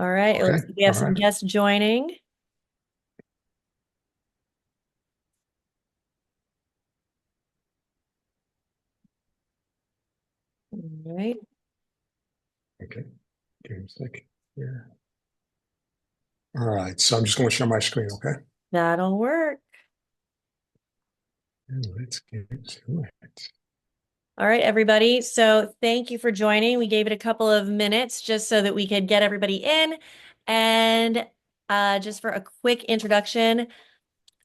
All right. It Okay. looks like we have All some right. guests joining. All right. Okay. Give me a second. Yeah. All right. So I'm just going to share my screen. Okay. That'll work. And let's get to it. All right, everybody. So thank you for joining. We gave it a couple of minutes just so that we could get everybody in. And just for a quick introduction,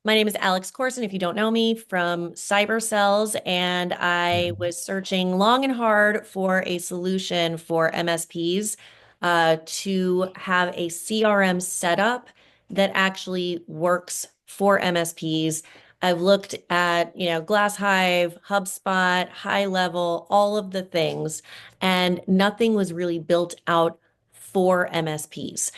my name is Alex Courson, if you don't know me, from Cyber Cells, and I Mhm. was searching long and hard for a solution for MSPs to have a CRM setup that actually works for MSPs. I've looked at, Glasshive, HubSpot, High Level, all of the things, and nothing was really built out for MSPs.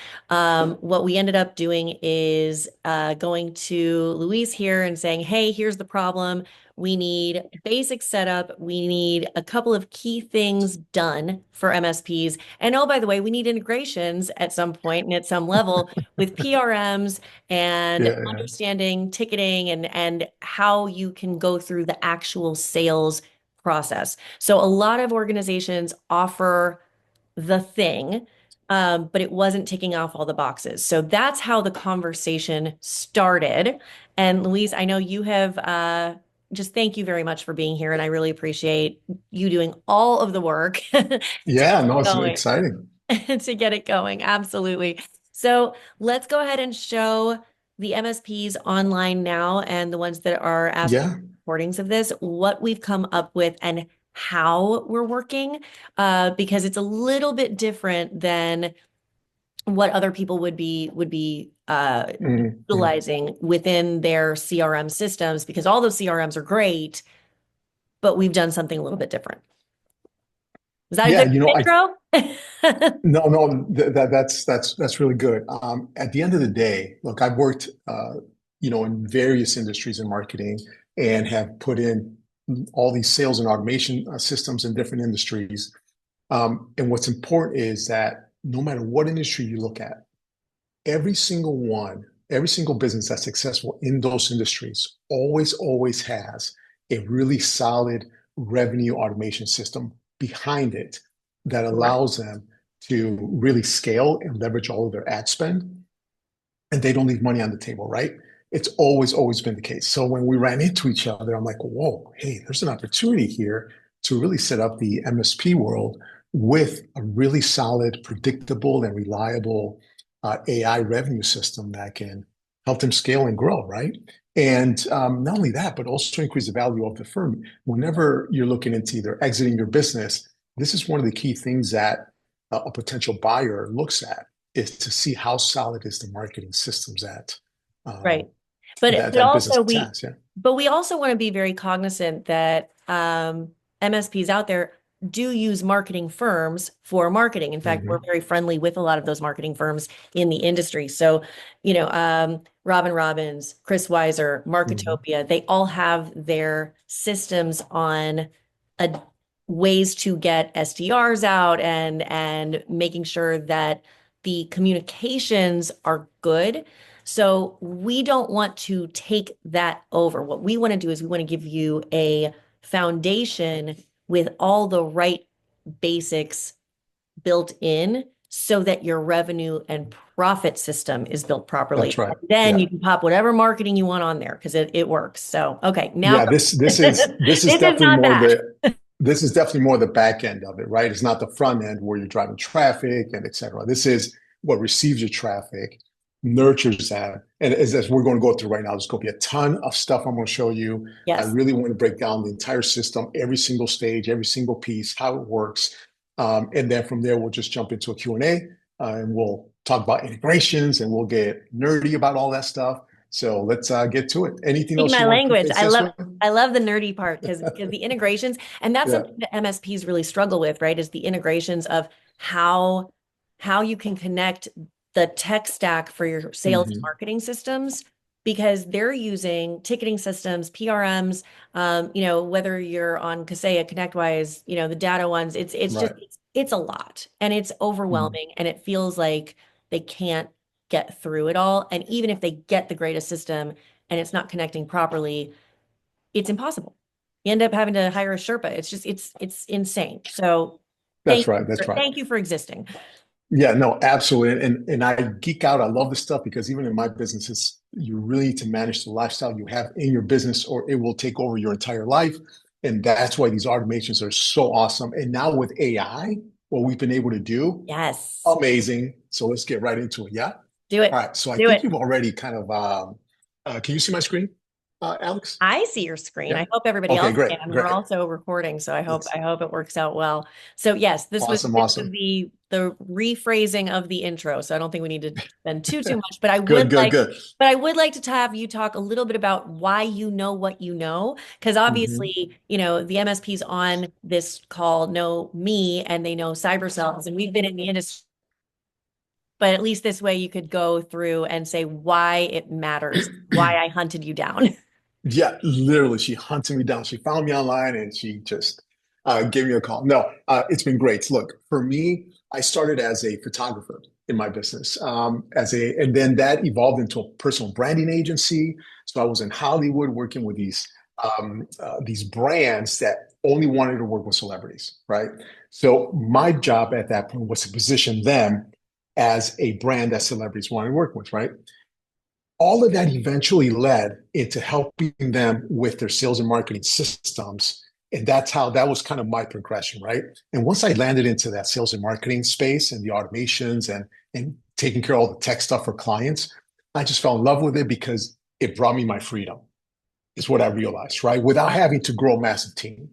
What we ended up doing is going to Luis here and saying, hey, here's the problem. We need basic setup. We need a couple of key things done for MSPs. And oh, by the way, we need integrations at some point and at some level with PRMs and Yeah. understanding ticketing and how you can go through the actual sales process. So a lot of organizations offer the thing, but it wasn't ticking off all the boxes. So that's how the conversation started. And Louise, I know you have just thank you very much for being here, and I really appreciate you doing all of the work to Yeah. No, it's going exciting. to get it going. Absolutely. So let's go ahead and show the MSPs online now and the ones that are asking Yeah. recordings of this, what we've come up with and how we're working, because it's a little bit different than what other people would be Mhm. utilizing within their CRM systems, because all those CRMs are great, but we've done something a little bit different. Is that a Yeah. good I intro? no, no, that's really good. At the end of the day, look, I've worked, in various industries in marketing and have put in all these sales and automation systems in different industries. And what's important is that no matter what industry you look at, every single business that's successful in those industries always has a really solid revenue automation system behind it that Correct. allows them to really scale and leverage all of their ad spend, and they don't leave money on the table, right? It's always been the case. So when we ran into each other, I'm like, whoa, hey, there's an opportunity here to really set up the MSP world with a really solid, predictable, and reliable AI revenue system that can help them scale and grow, right? And not only that, but also increase the value of the firm. Whenever you're looking into either exiting your business, this is one of the key things that a potential buyer looks at, is to see how solid is the marketing systems um, Right. But that but that also business we has. Yeah. but we also want to be very cognizant that MSPs out there do use marketing firms for marketing. In fact, we're Hmm. very friendly with a lot of those marketing firms in the industry. So, Robin Robbins, Chris Weiser, Hmm. Marketopia, they all have their systems on a ways to get SDRs out and making sure that the communications are good. So we don't want to take that over. What we want to do is we want to give you a foundation with all the right basics built in so that your revenue and profit system is built That's properly. right. And then Yeah. you can pop whatever marketing you want on there because it works. So, okay, now Yeah. This is this is definitely not more that. the back end of it, right? It's not the front end where you're driving traffic and et cetera. This is what receives your traffic, nurtures that. And as we're going to go through right now, there's going to be a ton of stuff I'm going to show you. I Yes. really want to break down the entire system, every single stage, every single piece, how it works. And then from there, we'll just jump into a Q&A, and we'll talk about integrations, and we'll get nerdy about all that stuff. So let's get to it. Anything Speak else my you want to language. preface this with? I love the nerdy part because the integrations, and that's Yeah. something that MSPs really struggle with, right? Is the integrations of how how you can connect the tech stack for your sales and Hmm. marketing systems because they're using ticketing systems, PRMs, whether you're on Kaseya, ConnectWise, the data ones, it's just Right. it's a lot and it's Mhm. overwhelming and it feels like they can't get through it all. And even if they get the greatest system and it's not connecting properly, it's impossible. You end up having to hire a Sherpa. It's just it's insane. So That's right. That's right. thank you for existing. Yeah, no, absolutely. And I geek out. I love this stuff because even in my businesses, you really need to manage the lifestyle you have in your business or it will take over your entire life. And that's why these automations are so awesome. And now with AI, what we've been able to do, Yes. amazing. So let's get right into it. Yeah. Do All it. right. So I Do think it. you've already kind of, can you see my screen, Alex? I see your screen. Yeah. I hope everybody Okay, else great, can. We're great. also recording, so It's I hope it works out well. So yes, awesome, this was awesome. the rephrasing of the intro. So I don't think we need to spend too much, Good, good, good. but I would like to have you talk a little bit about why you know what you know, because Mhm. obviously, you know, the MSPs on this call know me and they know cyber cells, and we've been in the industry. But at least this way you could go through and say why it matters, why I hunted you down. Yeah, literally, she hunted me down. She found me online and she just gave me a call. No, it's been great. Look, for me, I started as a photographer in my business, and then that evolved into a personal branding agency. So I was in Hollywood working with these brands that only wanted to work with celebrities, right? So my job at that point was to position them as a brand that celebrities wanted to work with, right? All of that eventually led into helping them with their sales and marketing systems. And that's how that was kind of my progression, right? And once I landed into that sales and marketing space and the automations and taking care of all the tech stuff for clients, I just fell in love with it because it brought me my freedom, is what I realized, right? Without having to grow a massive team.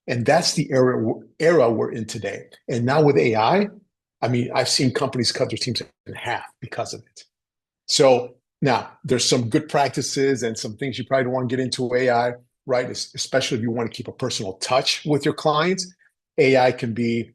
And that's the era we're in today. And now with I mean, I've seen companies cut their teams in half because of it. So now there's some good practices and some things you probably don't want to get into AI, right? Especially if you want to keep a personal touch with your clients. AI can be,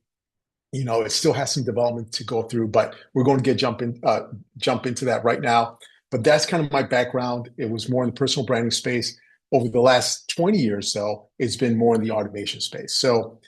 it still has some development to go through, but we're going to jump into that right now. But that's kind of my background. It was more in the personal branding space. Over the last 20 years, though, it's been more in the automation space. So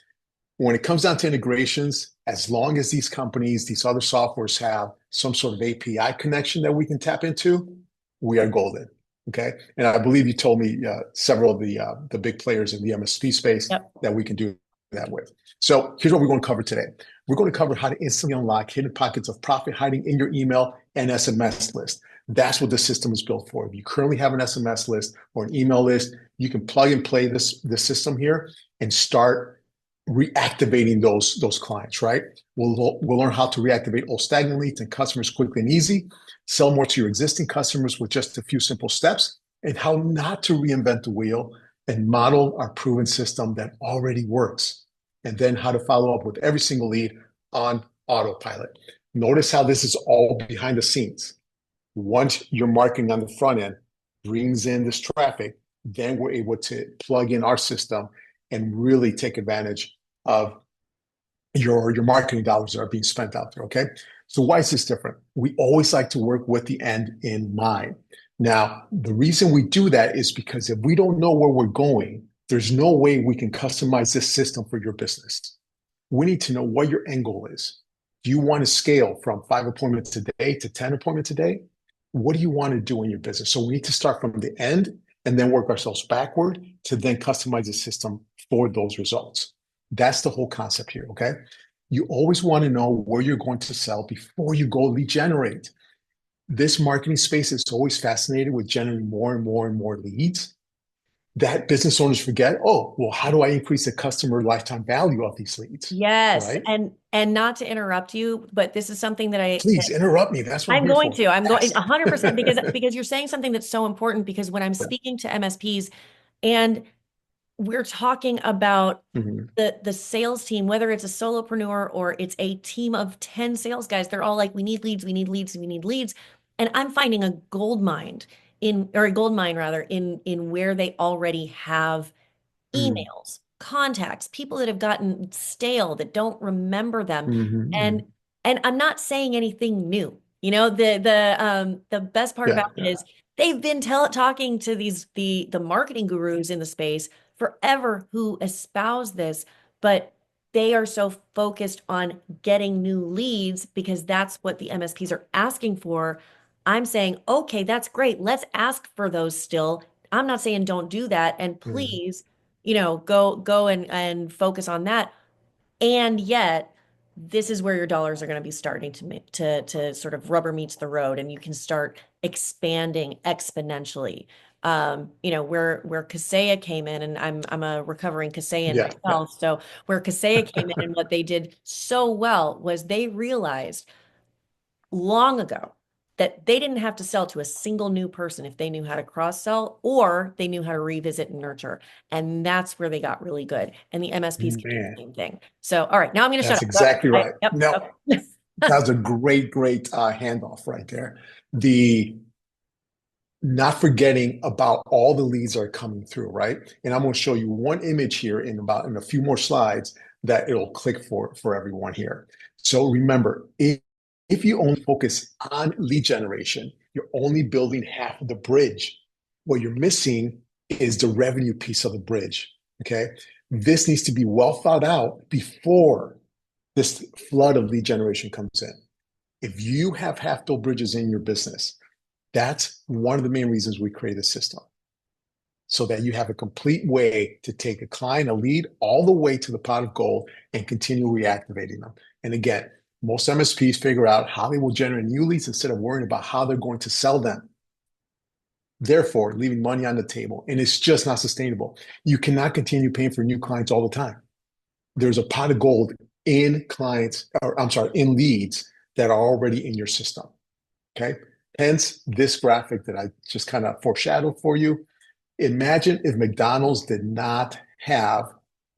when it comes down to integrations, as long as these companies, these other softwares have some sort of API connection that we can tap into, we are golden. Okay. And I believe you told me several of the big players in the MSP space Yep. that we can do that with. So here's what we're going to cover today. We're going to cover how to instantly unlock hidden pockets of profit hiding in your email and SMS list. That's what the system is built for. If you currently have an SMS list or an email list, you can plug and play this system here and start reactivating those clients, right? We'll learn how to reactivate old stagnant leads and customers quickly and easy, sell more to your existing customers with just a few simple steps, and how not to reinvent the wheel and model our proven system that already works. And then how to follow up with every single lead on autopilot. Notice how this is all behind the scenes. Once your marketing on the front end brings in this traffic, then we're able to plug in our system and really take advantage of your marketing dollars that are being spent out there. Okay. So why is this different? We always like to work with the end in mind. Now, the reason we do that is because if we don't know where we're going, there's no way we can customize this system for your business. We need to know what your end goal is. Do you want to scale from 5 appointments a day to 10 appointments a day? What do you want to do in your business? So we need to start from the end and then work ourselves backward to then customize the system for those results. That's the whole concept here, okay? You always want to know where you're going to sell before you go lead generate. This marketing space is always fascinated with generating more and more and more leads that business owners forget, oh, well, how do I increase the customer lifetime value of these leads? Yes, Right? and not to interrupt you, but this is something that Please interrupt me. That's what I'm I'm here going for. to. I'm going Ask. 100% because you're saying something that's so important because when I'm speaking to MSPs and we're talking about Mhm. the sales team, whether it's a solopreneur or it's a team of 10 sales guys, they're all like, we need leads, we need leads, we need leads. And I'm finding a gold mine or a gold mine rather, in where they already have Mhm. emails, contacts, people that have gotten stale that don't remember them. And Mhm. I'm not saying anything new. You know, the best part Yeah, about it yeah. is they've been talking to the marketing gurus in the space forever who espouse this, but they are so focused on getting new leads because that's what the MSPs are asking for. I'm saying, okay, that's great. Let's ask for those still. I'm not saying don't do that. And Mhm. please, go and focus on that. And yet, this is where your dollars are going to be starting to sort of rubber meets the road, and you can start expanding exponentially. Where Kaseya came in, and I'm a recovering Kaseyan Yeah, yeah. myself. So where Kaseya came in and what they did so well was they realized long ago that they didn't have to sell to a single new person if they knew how to cross sell or they knew how to revisit and nurture. And that's where they got really good. And the MSPs can do the Man, same thing. So, all right, now I'm going to shut that's up. Go ahead. exactly right. Yep. No, Okay. that was a great handoff right there. The not forgetting about all the leads that are coming through, right? And I'm going to show you one image here in a few more slides that it'll click for everyone here. So remember, if you only focus on lead generation, you're only building half of the bridge. What you're missing is the revenue piece of the bridge. Okay. This needs to be well thought out before this flood of lead generation comes in. If you have half built bridges in your business, that's one of the main reasons we create a system so that you have a complete way to take a client, a lead, all the way to the pot of gold and continue reactivating them. And again, most MSPs figure out how they will generate new leads instead of worrying about how they're going to sell them. Therefore, leaving money on the table. And it's just not sustainable. You cannot continue paying for new clients all the time. There's a pot of gold in clients, or I'm sorry, in leads that are already in your system. Okay. Hence this graphic that I just kind of foreshadowed for you. Imagine if McDonald's did not have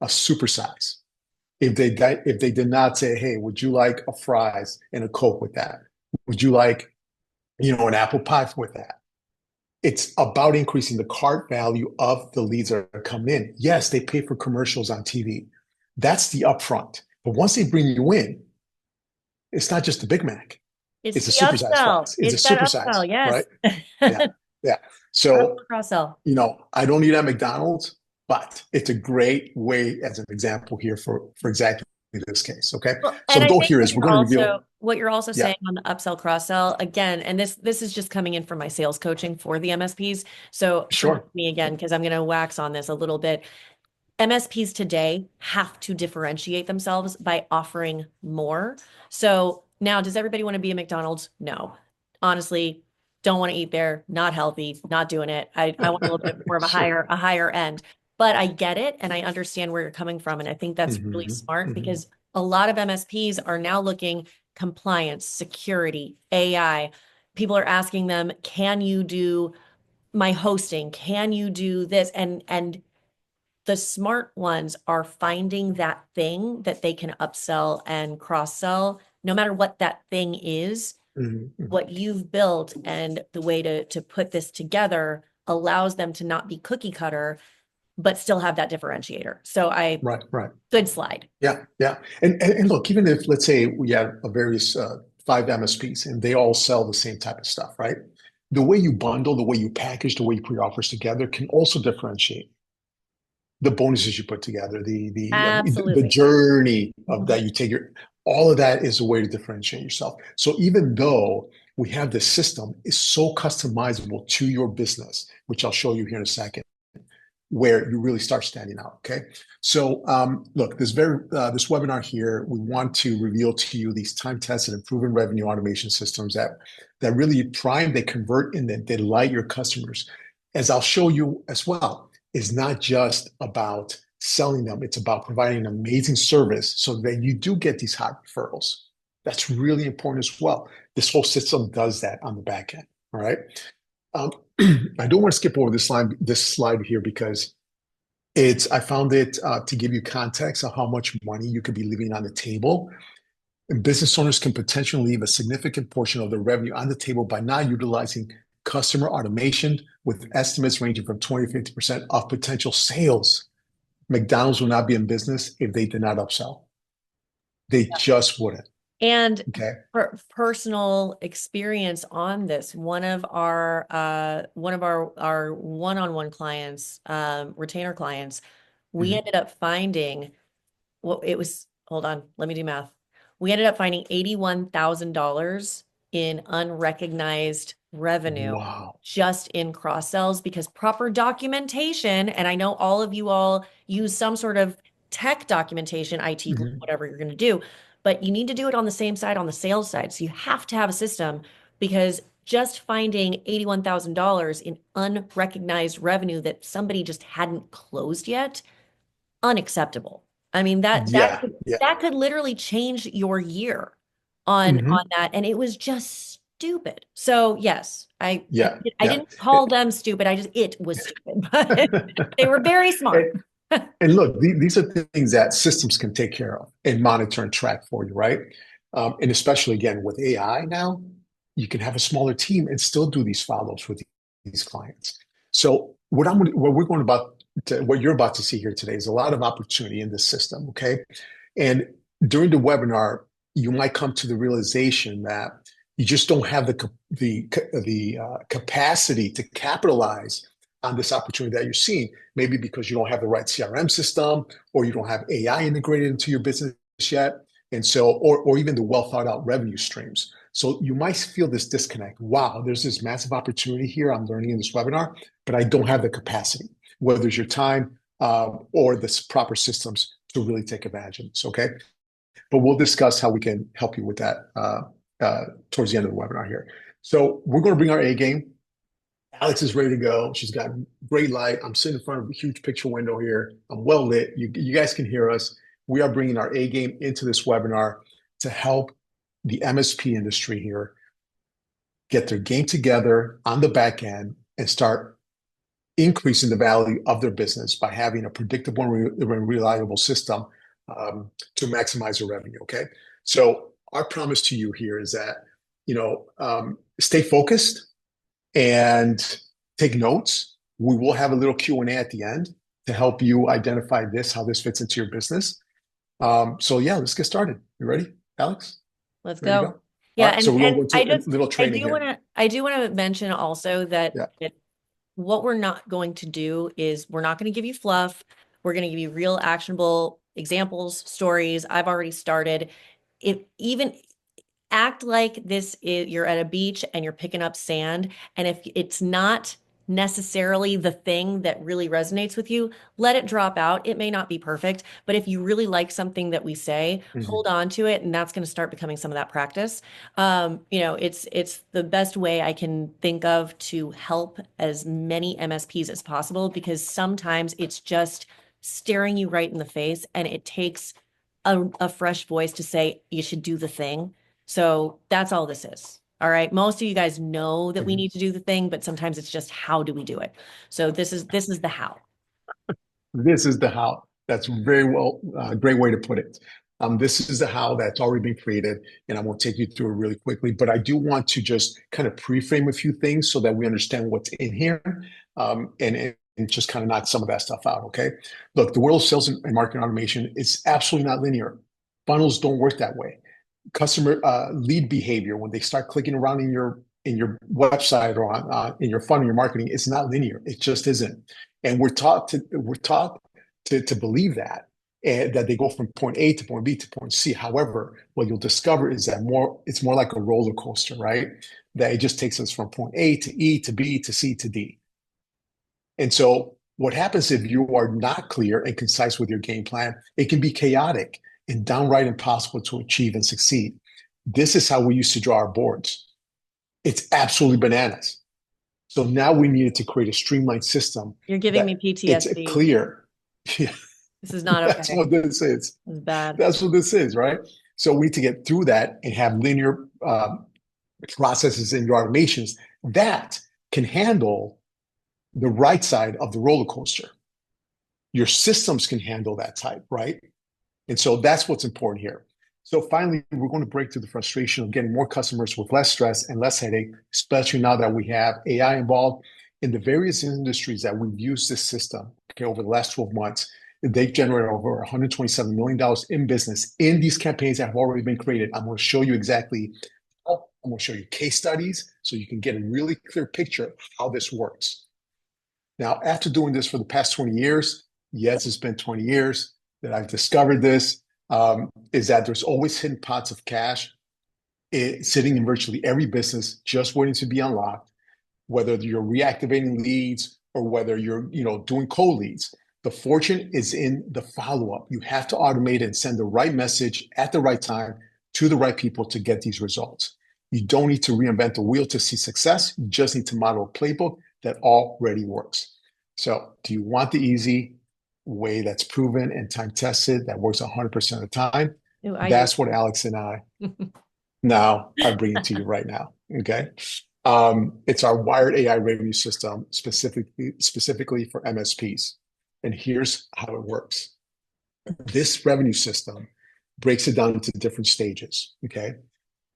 a supersize. If they did not say, hey, would you like a fries and a Coke with that? Would you like, an apple pie with that? It's about increasing the cart value of the leads that are coming in. Yes, they pay for commercials on TV. That's the upfront. But once they bring you in, it's not just the Big Mac. It's It's a the supersized upsell. fries. It's a It's that supersize, upsell. Yes. right? Yeah. Yeah. So, Cross sell. I don't eat at McDonald's, but it's a great way as an example here for exactly this case. Okay. Well, So and the I goal think here what is we're going to reveal. you're also Yeah, saying on the upsell cross sell again, and this is just coming in from my sales coaching for the MSPs. So forgive sure. me again because I'm going to wax on this a little bit. MSPs today have to differentiate themselves by offering more. So now, does everybody want to be a McDonald's? No. Honestly, don't want to eat there. Not healthy. Not doing it. I want a little bit more of a Sure. higher end. But I get it and I understand where you're coming from. And I think that's really Hmm. smart Hmm. because a lot of MSPs are now looking compliance, security, AI. People are asking them, can you do my hosting? Can you do this? And the smart ones are finding that thing that they can upsell and cross sell, no matter what that thing is. Hmm. What you've built and the way to put this together allows them to not be cookie cutter, but still have that differentiator. So Right, right. good slide. Yeah, yeah. And look, even if let's say we have a various five MSPs and they all sell the same type of stuff, right? The way you bundle, the way you package, the way you put offers together can also differentiate the bonuses you put together, the Absolutely. journey of Mhm. that you take all of that is a way to differentiate yourself. So even though we have this system, is so customizable to your business, which I'll show you here in a second, where you really start standing out. Okay. So look, this webinar here, we want to reveal to you these time-tested and proven revenue automation systems that really prime, they convert, and they delight your customers. As I'll show you as well, is not just about selling them, it's about providing an amazing service so that you do get these hot referrals. That's really important as well. This whole system does that on the back end. All right. Um, I don't want to skip over this slide here because I found it to give you context of how much money you could be leaving on the table. And business owners can potentially leave a significant portion of their revenue on the table by not utilizing customer automation, with estimates ranging from 20 to 50% of potential sales. McDonald's will not be in business if they did not upsell. They just wouldn't. And Okay. personal experience on this, one of our one-on-one clients, retainer clients, we Mhm. ended up finding, well, it was hold on, let me do math. We ended up finding $81,000 in unrecognized revenue Wow. just in cross sells because proper documentation, and I know all of you all use some sort of tech documentation, IT, Mhm. whatever you're going to do, but you need to do it on the same side, on the sales side. So you have to have a system because just finding $81,000 in unrecognized revenue that somebody just hadn't closed yet, unacceptable. I mean, Yeah, yeah. that could literally change your year on Hmm. that, and it was just stupid. So yes, Yeah, I yeah. didn't call them stupid. I just it was stupid, but they were very smart. And, and look, these are things that systems can take care of and monitor and track for you, right? And especially again with AI now, you can have a smaller team and still do these follow-ups with these clients. So what you're about to see here today is a lot of opportunity in this system, okay? And during the webinar, you might come to the realization that you just don't have the capacity to capitalize on this opportunity that you're seeing. Maybe because you don't have the right CRM system, or you don't have AI integrated into your business yet, and so, or even the well thought out revenue streams. So you might feel this disconnect. Wow, there's this massive opportunity here. I'm learning in this webinar, but I don't have the capacity, whether it's your time or the proper systems to really take advantage of this. Okay, but we'll discuss how we can help you with that towards the end of the webinar here. So we're going to bring our A game. Alex is ready to go. She's got great light. I'm sitting in front of a huge picture window here. I'm well lit. You guys can hear us. We are bringing our A game into this webinar to help the MSP industry here get their game together on the back end and start increasing the value of their business by having a predictable and reliable system to maximize their revenue. Okay. So our promise to you here is that, stay focused and take notes. We will have a little Q&A at the end to help you identify how this fits into your business. So yeah, let's get started. You ready, Alex? Let's Ready to go? go. All Yeah, right. So we're going to and go into a little training here. I do want to mention also that Yeah. what we're not going to do is we're not going to give you fluff. We're going to give you real actionable examples, stories. I've already started. If even act like this is you're at a beach and you're picking up sand, and if it's not necessarily the thing that really resonates with you, let it drop out. It may not be perfect, but if you really like something that we say, Mhm. hold on to it, and that's going to start becoming some of that practice. It's the best way I can think of to help as many MSPs as possible, because sometimes it's just staring you right in the face, and it takes a fresh voice to say you should do the thing. So that's all this is. All right. Most of you guys know that we Mhm. need to do the thing, but sometimes it's just how do we do it? So this is the how. This is the how. That's very well, great way to put it. This is the how that's already been created, and I won't take you through it really quickly, but I do want to just kind of pre-frame a few things so that we understand what's in here, and just kind of knock some of that stuff out. Okay. Look, the world of sales and marketing automation is absolutely not linear. Funnels don't work that way. Customer lead behavior when they start clicking around in your website or in your funnel, your marketing, it's not linear. It just isn't. And we're taught to believe that, and that they go from point A to point B to point C. However, what you'll discover is that it's more like a roller coaster, right? That it just takes us from point A to E to B to C to D. And so what happens if you are not clear and concise with your game plan? It can be chaotic and downright impossible to achieve and succeed. This is how we used to draw our boards. It's absolutely bananas. So now we needed to create a streamlined system You're giving me that it's PTSD. clear. Yeah, This is not that's okay. what this is. This is bad. That's what this is, right? So we need to get through that and have linear processes in your automations that can handle the right side of the roller coaster. Your systems can handle that type, right? And so that's what's important here. So finally, we're going to break through the frustration of getting more customers with less stress and less headache, especially now that we have AI involved in the various industries that we've used this system. Okay, over the last 12 months, they've generated over $127 million in business in these campaigns that have already been created. I'm going to show you exactly. I'm going to show you case studies so you can get a really clear picture of how this works. Now, after doing this for the past 20 years, yes, it's been 20 years that I've discovered this. is that there's always hidden pots of cash sitting in virtually every business, just waiting to be unlocked. Whether you're reactivating leads or whether you're, doing cold leads, the fortune is in the follow-up. You have to automate and send the right message at the right time to the right people to get these results. You don't need to reinvent the wheel to see success. You just need to model a playbook that already works. So do you want the easy way that's proven and time tested, that works 100% of the time? Ooh, I do. That's what Alex and I now are bringing to you right now. Okay. It's our wired AI revenue system specifically for MSPs. And here's how it works. This revenue system breaks it down into different stages. Okay.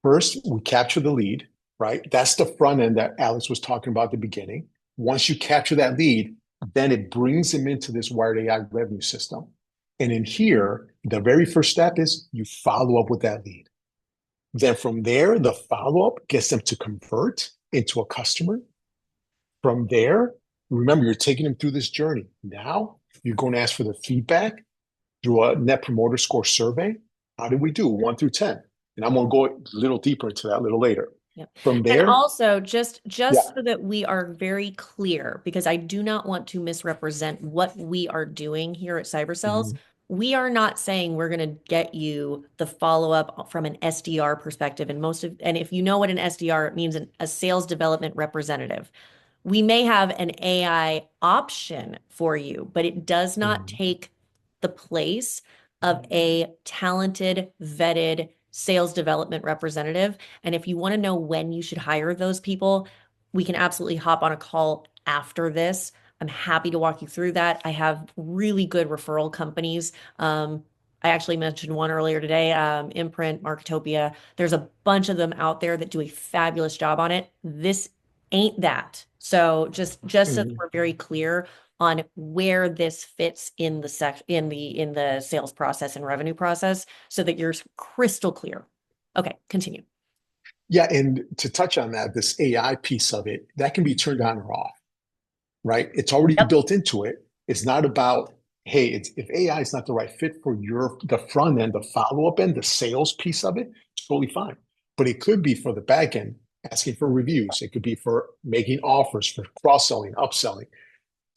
First, we capture the lead, right? That's the front end that Alex was talking about at the beginning. Once you capture that lead, then it brings them into this wired AI revenue system. And in here, the very first step is you follow up with that lead. Then from there, the follow-up gets them to convert into a customer. From there, remember, you're taking them through this journey. Now, you're going to ask for the feedback through a Net Promoter Score survey. How did we do? 1 through 10. And I'm going to go a little deeper into that a little later. Yep. From And there, also, just yeah. so that we are very clear, because I do not want to misrepresent what we are doing here at CyberCells. We are not saying we're going to get you the follow-up from an SDR perspective. And if you know what an SDR, it means a sales development representative. We may have an AI option for you, but it does not take the place of a talented, vetted sales development representative. And if you want to know when you should hire those people, we can absolutely hop on a call after this. I'm happy to walk you through that. I have really good referral companies. I actually mentioned one earlier today, Imprint, Marketopia. There's a bunch of them out there that do a fabulous job on it. This ain't that. So just so that we're very clear on where this fits in the sales process and revenue process, so that you're crystal clear. Okay, continue. Yeah, and to touch on that, this AI piece of it, that can be turned on or off, right? It's already built into it. It's not about, hey, if AI is not the right fit for the front end, the follow-up end, the sales piece of it, it's totally fine. But it could be for the back end, asking for reviews. It could be for making offers, for cross-selling, upselling.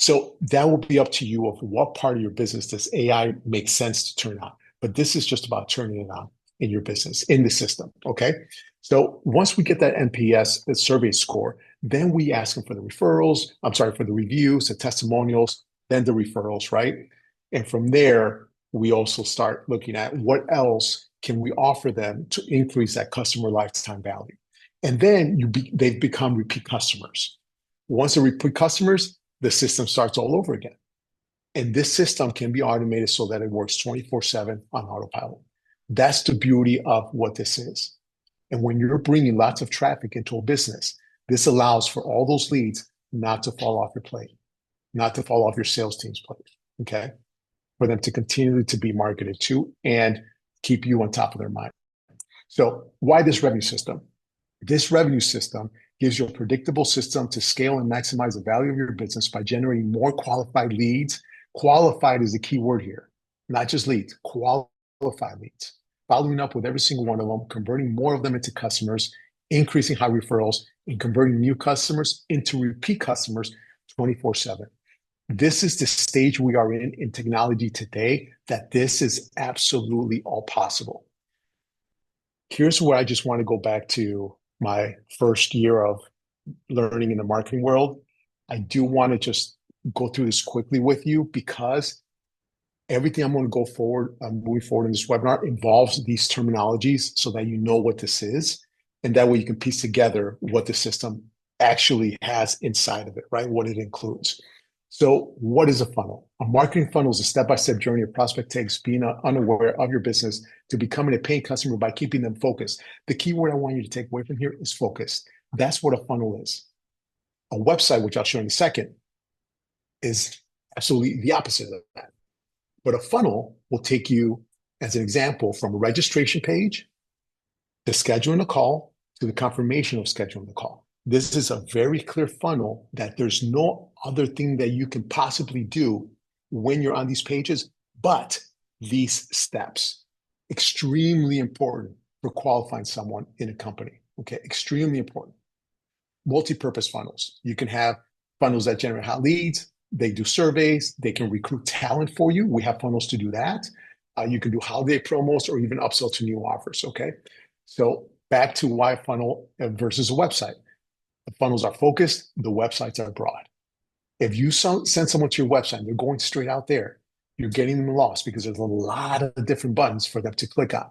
So that will be up to you of what part of your business does AI make sense to turn on. But this is just about turning it on in your business, in the system. Okay. So once we get that NPS, the survey score, then we ask them for the referrals. I'm sorry, for the reviews, the testimonials, then the referrals, right? And from there, we also start looking at what else can we offer them to increase that customer lifetime value. And then they've become repeat customers. Once they're repeat customers, the system starts all over again. And this system can be automated so that it works 24/7 on autopilot. That's the beauty of what this is. And when you're bringing lots of traffic into a business, this allows for all those leads not to fall off your plate, not to fall off your sales team's plate, okay? For them to continue to be marketed to and keep you on top of their mind. So why this revenue system? This revenue system gives you a predictable system to scale and maximize the value of your business by generating more qualified leads. Qualified is the key word here, not just leads, qualified leads. Following up with every single one of them, converting more of them into customers, increasing high referrals, and converting new customers into repeat customers 24/7. This is the stage we are in technology today, that this is absolutely all possible. Here's where I just want to go back to my first year of learning in the marketing world. I do want to just go through this quickly with you, because everything I'm going to go forward, moving forward in this webinar, involves these terminologies so that you know what this is. And that way you can piece together what the system actually has inside of it, right? What it includes. So what is a funnel? A marketing funnel is a step-by-step journey a prospect takes being unaware of your business to becoming a paying customer by keeping them focused. The key word I want you to take away from here is focus. That's what a funnel is. A website, which I'll show in a second, is absolutely the opposite of that. But a funnel will take you, as an example, from a registration page to scheduling a call to the confirmation of scheduling the call. This is a very clear funnel that there's no other thing that you can possibly do when you're on these pages but these steps. Extremely important for qualifying someone in a company. Okay, extremely important. Multi-purpose funnels. You can have funnels that generate hot leads. They do surveys. They can recruit talent for you. We have funnels to do that. You can do holiday promos or even upsell to new offers. Okay, so back to why a funnel versus a website. The funnels are focused. The websites are broad. If you send someone to your website and they're going straight out there, you're getting them lost because there's a lot of different buttons for them to click on.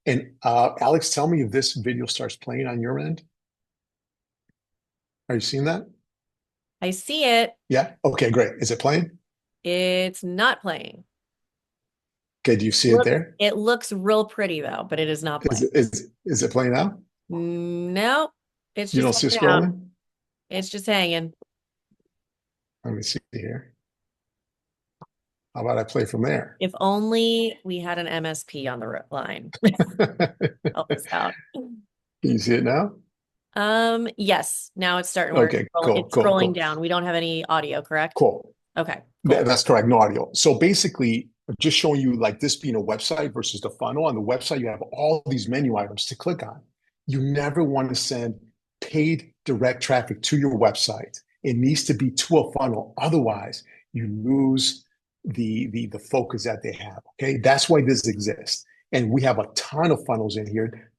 And Alex, tell me if this video starts playing on your end. Are you seeing that? I see it. Yeah. Okay, great. Is it playing? It's not playing. Okay, do you see it Look, there? it looks real pretty though, but it is not Is playing. it playing now? Nope. It's You just don't see it hanging out. scrolling? It's just hanging. Let me see here. How about I play from there? If only we had an MSP on the line. Can Help us out. you see it now? Yes. Now it's starting. Okay, cool, It's cool, scrolling cool, down. We don't have any audio, correct? cool. Okay, cool. That's correct. No audio. So basically, just showing you like this being a website versus the funnel. On the website, you have all these menu items to click on. You never want to send paid direct traffic to your website. It needs to be to a funnel. Otherwise, you lose the focus that they have. Okay, that's why this exists. And we have a ton of funnels in here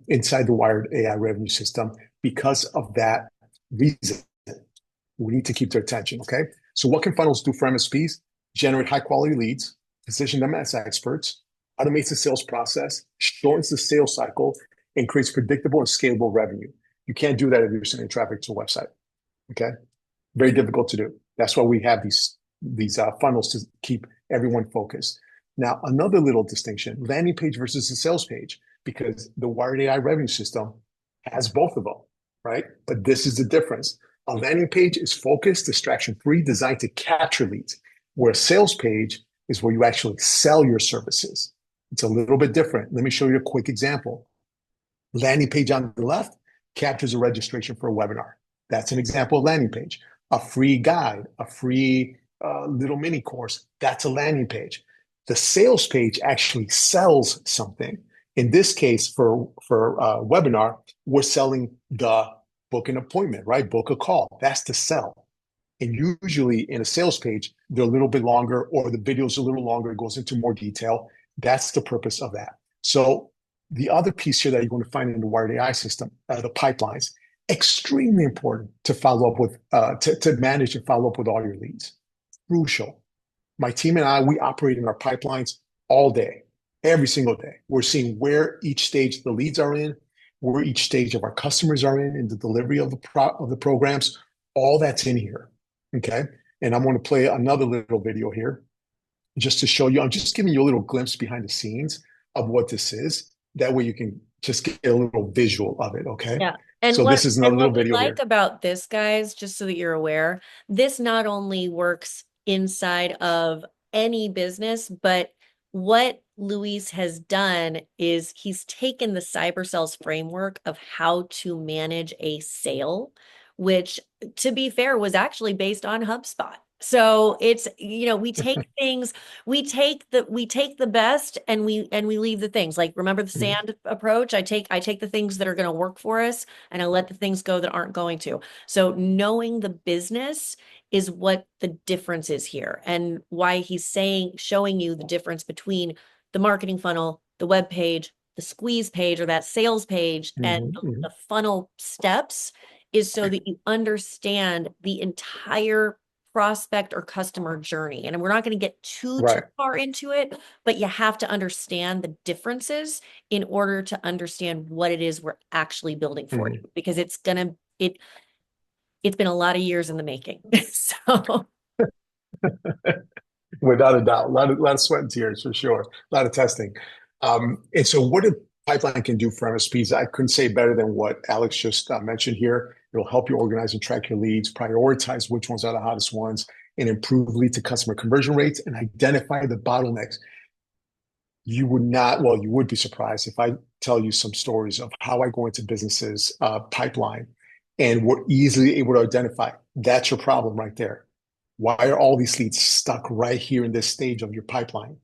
inside the Wired AI revenue system because of that reason. We need to keep their attention. Okay. So what can funnels do for MSPs? Generate high quality leads, position them as experts, automates the sales process, shortens the sales cycle, and creates predictable and scalable revenue. You can't do that if you're sending traffic to a website. Okay. Very difficult to do. That's why we have these funnels to keep everyone focused. Now, another little distinction, landing page versus a sales page, because the Wired AI revenue system has both of them, right? But this is the difference. A landing page is focused, distraction-free, designed to capture leads, where a sales page is where you actually sell your services. It's a little bit different. Let me show you a quick example. Landing page on the left captures a registration for a webinar. That's an example of landing page. A free guide, a free little mini course, that's a landing page. The sales page actually sells something. In this case, for webinar, we're selling the book an appointment, right? Book a call. That's the sell. And usually in a sales page, they're a little bit longer or the video's a little longer. It goes into more detail. That's the purpose of that. So the other piece here that you're going to find in the Wired AI system, the pipelines, extremely important to follow up with, to manage and follow up with all your leads. Crucial. My team and I, we operate in our pipelines all day, every single day. We're seeing where each stage the leads are in, where each stage of our customers are in the delivery of the programs. All that's in here. Okay. And I'm going to play another little video here just to show you. I'm just giving you a little glimpse behind the scenes of what this is. That way you can just get a little visual of it. Okay. Yeah. And So this is another little what we video like here. about this, guys, just so that you're aware, this not only works inside of any business, but what Luis has done is he's taken the cyber sales framework of how to manage a sale, which, to be fair, was actually based on HubSpot. So it's, we take things, we take the best and we leave the things. Like, remember the sand approach? I take the things that are going to work for us and I let the things go that aren't going to. So knowing the business is what the difference is here, and why he's showing you the difference between the marketing funnel, the web page, the squeeze page or that sales page, and the funnel steps is so that you understand the entire prospect or customer journey. And we're not going to get too far into it, but you have to understand the differences in order to understand what it is we're actually building for you, because it's been a lot of years in the making. So Without a doubt, a lot of sweat and tears for sure, a lot of testing. And so, what a pipeline can do for MSPs, I couldn't say better than what Alex just mentioned here. It'll help you organize and track your leads, prioritize which ones are the hottest ones, and improve lead to customer conversion rates and identify the bottlenecks. You would be surprised if I tell you some stories of how I go into businesses pipeline and we're easily able to identify that's your problem right there. Why are all these leads stuck right here in this stage of your pipeline?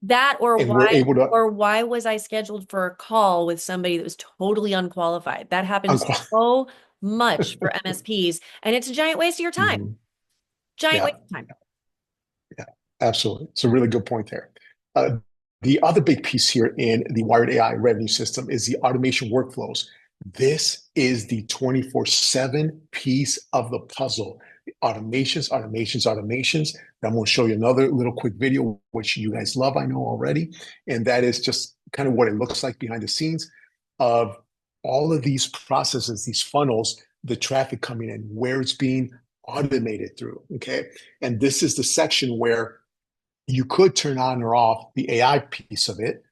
That and we're able to or why was I scheduled for a call with somebody that was totally unqualified? That happens unqual- so much for MSPs, and it's a giant waste of your time. Mhm. Giant Yeah, waste of time. yeah, absolutely. It's a really good point there. Uh, the other big piece here in the Wired AI revenue system is the automation workflows. This is the 24/7 piece of the puzzle. Automations, automations, automations. I'm going to show you another little quick video, which you guys love, I know already. And that is just kind of what it looks like behind the scenes of all of these processes, these funnels, the traffic coming in, where it's being automated through. Okay. And this is the section where you could turn on or off the AI piece of it,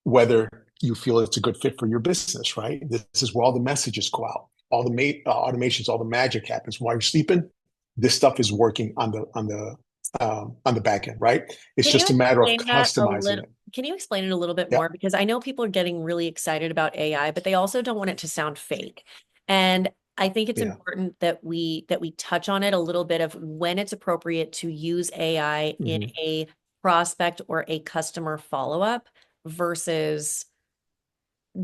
whether you feel it's a good fit for your business, right? This is where all the messages go out, all the automations, all the magic happens while you're sleeping. This stuff is working on the back end, right? It's Can you just a matter of explain that a customizing little? it. Can you explain it a little bit Yeah. more? Because I know people are getting really excited about AI, but they also don't want it to sound fake. And I think it's Yeah. important that we touch on it a little bit of when it's appropriate to use AI in Mhm. a prospect or a customer follow-up versus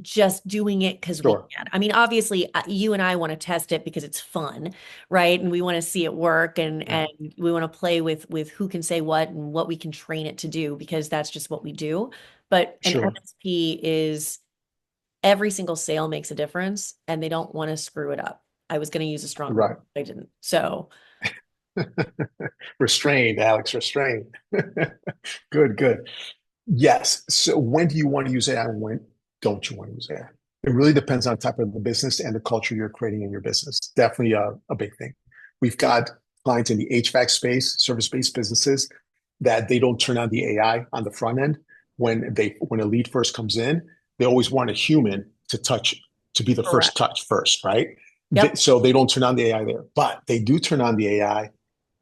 just doing it because we Sure. can. I mean, obviously, you and I want to test it because it's fun, right? And we want to see it work, and Yeah. we want to play with who can say what and what we can train it to do because that's just what we do. But an Sure. MSP is every single sale makes a difference, and they don't want to screw it up. I was going to use a strong word, Right. but I didn't. So Restrained, Alex, restrained. Good, good. Yes. So when do you want to use AI and when don't you want to use AI? It really depends on the type of the business and the culture you're creating in your business. Definitely a big thing. We've got clients in the HVAC space, service-based businesses, that they don't turn on the AI on the front end when a lead first comes in. They always want a human to be the correct. first touch first, right? Yep. So they don't turn on the AI there, but they do turn on the AI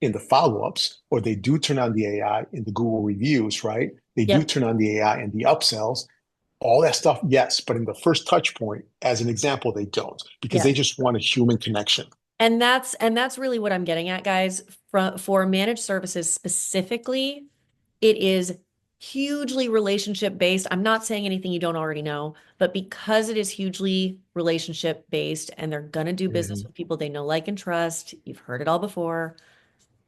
in the follow-ups, or they do turn on the AI in the Google reviews, right? They do Yep. turn on the AI in the upsells. All that stuff, yes, but in the first touch point, as an example, they don't because Yeah. they just want a human connection. And that's really what I'm getting at, guys. For managed services specifically, it is hugely relationship based. I'm not saying anything you don't already know, but because it is hugely relationship based and they're going to do business Mhm. with people they know, like, and trust, you've heard it all before.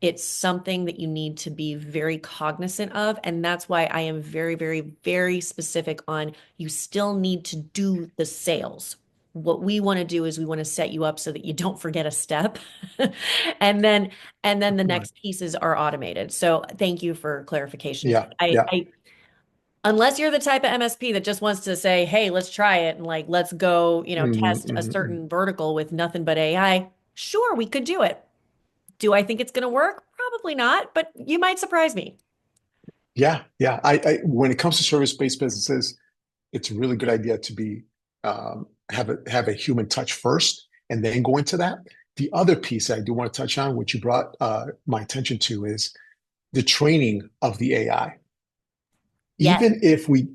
It's something that you need to be very cognizant of. And that's why I am very, very, very specific on you still need to do the sales. What we want to do is we want to set you up so that you don't forget a step. And then the Right. next pieces are automated. So thank you for clarification. Yeah, yeah. I unless you're the type of MSP that just wants to say, "Hey, let's try it and like let's go, Mhm, test a mhm, mhm. certain vertical with nothing but AI." Sure, we could do it. Do I think it's going to work? Probably not, but you might surprise me. Yeah, yeah. When it comes to service-based businesses, it's a really good idea to be have a human touch first, and then go into that. The other piece I do want to touch on, which you brought my attention to, is the training of the AI. Yes. Even if we,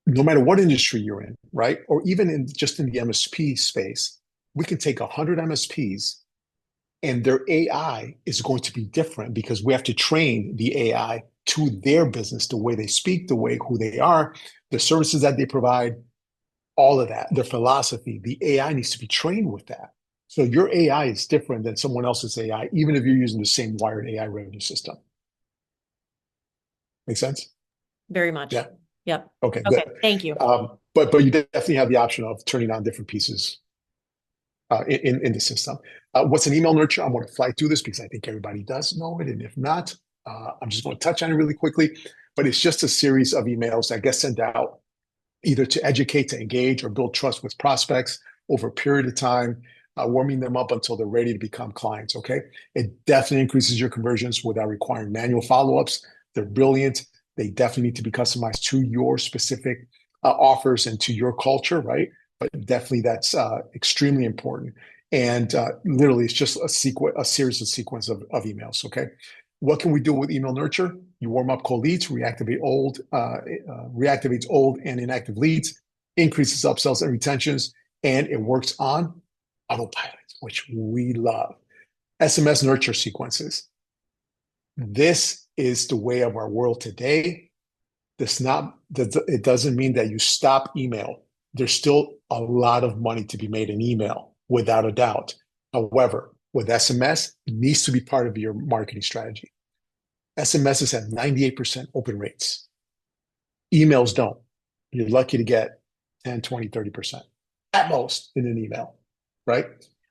no matter what industry you're in, right, or even in just in the MSP space, we can take 100 MSPs and their AI is going to be different because we have to train the AI to their business, the way they speak, the way who they are, the services that they provide, all of that, their philosophy. The AI needs to be trained with that. So your AI is different than someone else's AI, even if you're using the same wired AI revenue system. Make sense? Very much. Yeah. Yep. Okay, good. Okay. Thank you. But you definitely have the option of turning on different pieces in the system. What's an email nurture? I'm going to fly through this because I think everybody does know it. And if not, I'm just going to touch on it really quickly. But it's just a series of emails that get sent out either to educate, to engage, or build trust with prospects over a period of time, warming them up until they're ready to become clients. Okay. It definitely increases your conversions without requiring manual follow ups. They're brilliant. They definitely need to be customized to your specific offers and to your culture, right? But definitely that's extremely important. And literally, it's just a series of sequence of emails. Okay. What can we do with email nurture? You warm up cold leads, reactivates old and inactive leads, increases upsells and retentions, and it works on autopilot, which we love. SMS nurture sequences. This is the way of our world today. It doesn't mean that you stop email. There's still a lot of money to be made in email, without a doubt. However, with SMS, it needs to be part of your marketing strategy. SMSs have 98% open rates. Emails don't. You're lucky to get 10, 20, 30% at most in an email, right?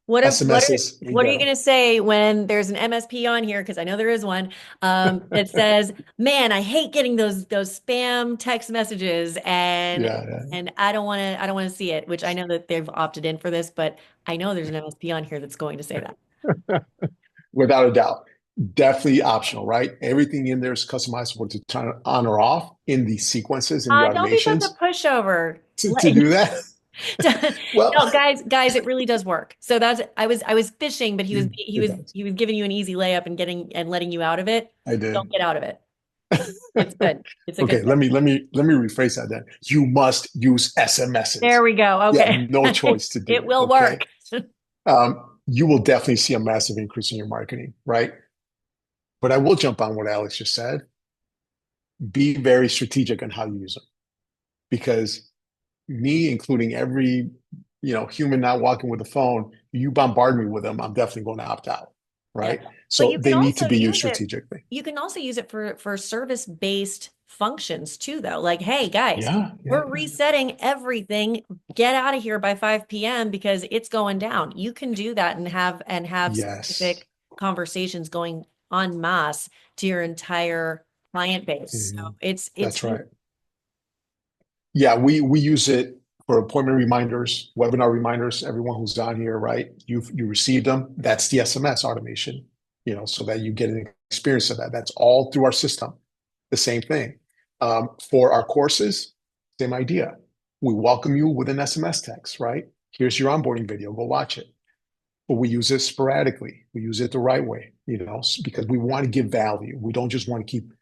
What are what are SMSs, you what are get you them. going to say when there's an MSP on here? Because I know there is one that says, "Man, I hate getting those spam text messages, and Yeah, yeah. I don't want to see it." Which I know that they've opted in for this, but I know there's an MSP on here that's going to say that. Without a doubt. Definitely optional, right? Everything in there is customizable to turn on or off in the sequences and the Don't be such automations a pushover. to do that. Well, No, guys, it really does work. So that's I was fishing, but it does. he was giving you an easy layup and getting and letting you out of it. I Don't did. get out of it. It's good. It's a good Okay, thing. let me rephrase that then. You must use There SMSs. we go. You have Okay. no choice to do It it. will Okay. work. You will definitely see a massive increase in your marketing, right? But I will jump on what Alex just said. Be very strategic on how you use them, because me, including every human not walking with a phone, you bombard me with them, I'm definitely going to opt out, Yeah. right? But So they need to be used it. strategically. You can also use it for service-based functions too, though. Like, hey, guys, Yeah, yeah, we're yeah. resetting everything. Get out of here by 5 p.m. because it's going down. You can do that and have Yes. specific conversations going en masse to your entire client base. So Mhm. it's That's right. Yeah, we use it for appointment reminders, webinar reminders. Everyone who's on here, right? You received them. That's the SMS automation, so that you get an experience of that. That's all through our system. The same thing. For our courses, same idea. We welcome you with an SMS text, right? Here's your onboarding video. Go watch it. But we use it sporadically. We use it the right way, because we want to give value. We don't just want to keep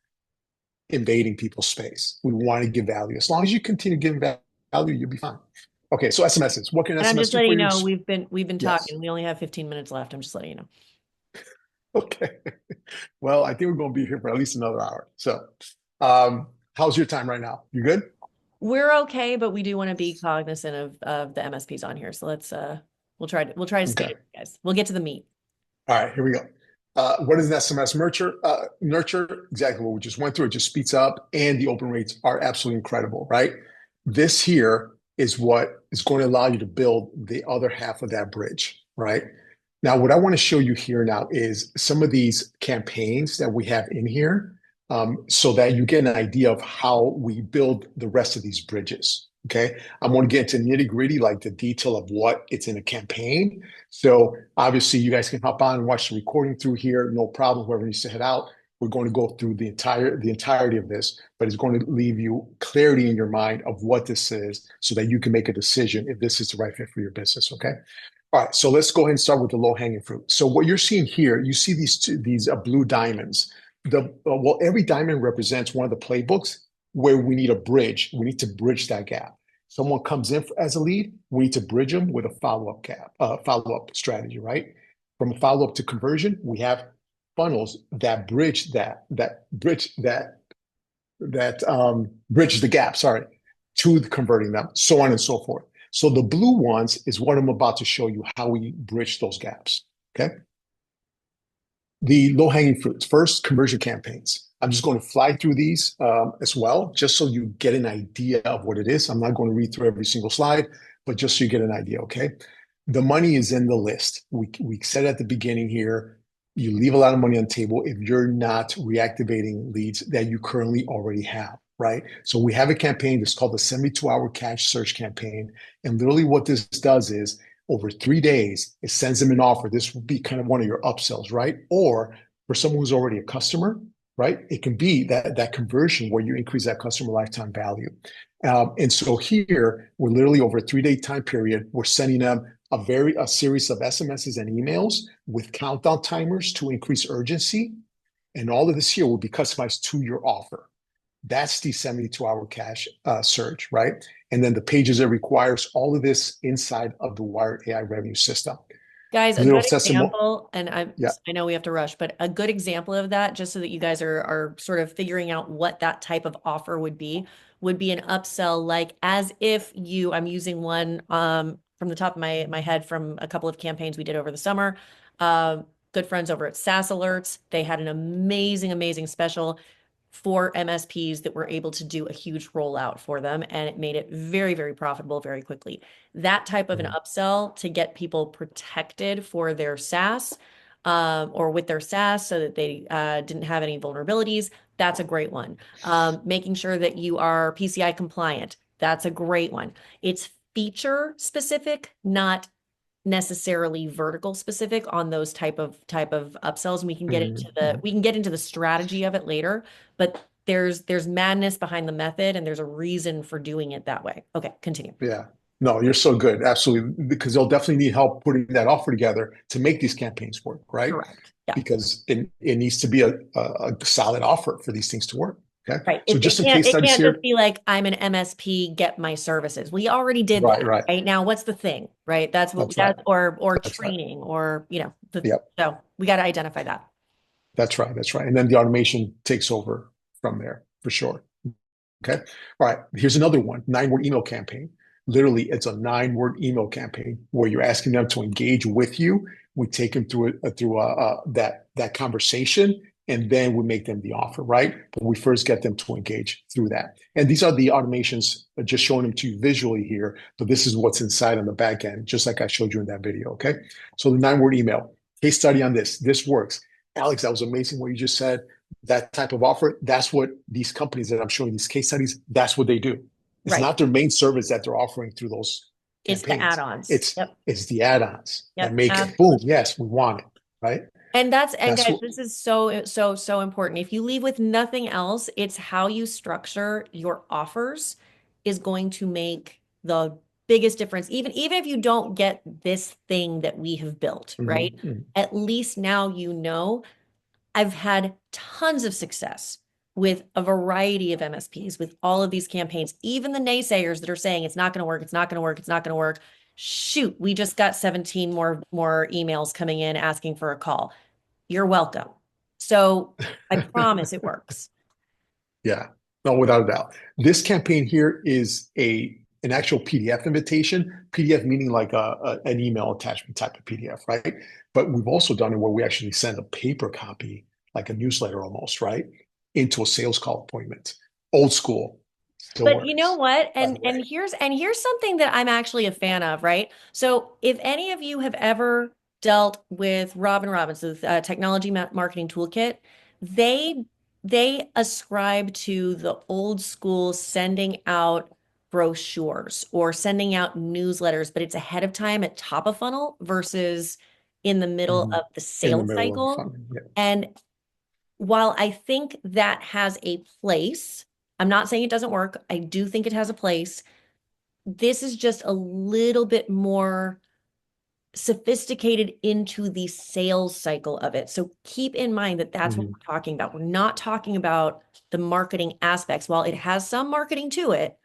invading people's space. We want to give value. As long as you continue giving value, you'll be fine. Okay, so SMSs. What can and I'm SMS just do letting for you you? know we've been Yes. talking. We only have 15 minutes left. I'm just letting you know. Okay. Well, I think we're going to be here for at least another hour. So, how's your time right now? You good? We're okay, but we do want to be cognizant of the MSPs on here. So we'll try to stay, Okay. guys. We'll get to the meat. All right, here we go. What is an SMS nurture? Nurture, exactly what we just went through. It just speeds up, and the open rates are absolutely incredible, right? This here is what is going to allow you to build the other half of that bridge, right? Now, what I want to show you here now is some of these campaigns that we have in here, so that you get an idea of how we build the rest of these bridges. Okay. I'm going to get into nitty gritty, like the detail of what it's in a campaign. So obviously you guys can hop on and watch the recording through here. No problem. Whoever needs to head out, we're going to go through the entirety of this, but it's going to leave you clarity in your mind of what this is so that you can make a decision if this is the right fit for your business. Okay. All right, so let's go ahead and start with the low-hanging fruit. So what you're seeing here, you see these blue diamonds. Well, every diamond represents one of the playbooks where we need a bridge. We need to bridge that gap. Someone comes in as a lead, we need to bridge them with a follow-up strategy, right? From a follow-up to conversion, we have funnels that bridge bridge the gap, sorry, to converting them, so on and so forth. So the blue ones is what I'm about to show you how we bridge those gaps. Okay. The low hanging fruits. First, conversion campaigns. I'm just going to fly through these as well, just so you get an idea of what it is. I'm not going to read through every single slide, but just so you get an idea. Okay. The money is in the list. We said at the beginning here, you leave a lot of money on the table if you're not reactivating leads that you currently already have, right? So we have a campaign that's called the 72-hour cash search campaign. And literally what this does is over 3 days, it sends them an offer. This will be kind of one of your upsells, right? Or for someone who's already a customer, right? It can be that conversion where you increase that customer lifetime value. And so here, we're literally over a 3-day time period, we're sending them a series of SMSs and emails with countdown timers to increase urgency. And all of this here will be customized to your offer. That's the 72-hour cash surge, right? And then the pages it requires, all of this inside of the Wired AI revenue system. Guys, a Little good testimony. example, and Yeah. I know we have to rush, but a good example of that, just so that you guys are sort of figuring out what that type of offer would be an upsell, like as if you, I'm using one from the top of my head from a couple of campaigns we did over the summer. Good friends over at SaaS Alerts, they had an amazing special for MSPs that were able to do a huge rollout for them, and it made it very profitable very quickly. That type of an Mhm. upsell to get people protected for their SaaS or with their SaaS so that they didn't have any vulnerabilities. That's a great one. Making sure that you are PCI compliant. That's a great one. It's feature specific, not necessarily vertical specific on those type of upsells. And we can get into Mhm. the Mhm. we can get into the strategy of it later, but there's madness behind the method and there's a reason for doing it that way. Okay, continue. Yeah. No, you're so good. Absolutely. Because they'll definitely need help putting that offer together to make these campaigns work, right? Correct. Yeah. Because it needs to be a solid offer for these things to work. Okay. Right. So It, just it some can't case it studies can't just here. be like I'm an MSP, get my services. We already did Right, that. right. Right now, what's the thing? Right. That's what That's right. that or That's right. training or Yep. so we got to identify that. That's right. That's right. And then the automation takes over from there for sure. Okay. All right. Here's another one, 9-word email campaign. Literally, it's a 9-word email campaign where you're asking them to engage with you. We take them through that conversation, and then we make them the offer, right? But we first get them to engage through that. And these are the automations, just showing them to you visually here. But this is what's inside on the back end, just like I showed you in that video. Okay. So the 9-word email case study on this. This works. Alex, that was amazing what you just said. That type of offer, that's what these companies that I'm showing these case studies, that's what they do. It's Right. not their main service that they're offering through those It's the campaigns. add-ons. It's Yep. it's the add-ons that Yep. make it boom. Absolutely. Yes, we want it, right? And That's guys, what. this is so important. If you leave with nothing else, it's how you structure your offers is going to make the biggest difference. Even if you don't get this thing that we have built, right? Mhm, mhm, At least now you know I've had tons of success with a variety of MSPs with all of these campaigns, even the naysayers that are saying it's not going to work, it's not going to work, it's not going to work. Shoot, we just got 17 more emails coming in asking for a call. You're welcome. So I promise it works. Yeah, no, without a doubt. This campaign here is an actual PDF invitation. PDF meaning like an email attachment type of PDF, right? But we've also done it where we actually send a paper copy, like a newsletter almost, right, into a sales call appointment. Old school, still But you know works, what? by the And way. here's something that I'm actually a fan of, right? So if any of you have ever dealt with Robin Robinson's technology marketing toolkit, they they ascribe to the old school sending out brochures or sending out newsletters, but it's ahead of time at top of funnel versus in the middle Mhm. of the In the sales middle of the cycle. funnel. Yeah. And while I think that has a place, I'm not saying it doesn't work. I do think it has a place. This is just a little bit more sophisticated into the sales cycle of it. So keep in mind that that's what Mhm. we're talking about. We're not talking about the marketing aspects. While it has some marketing to it,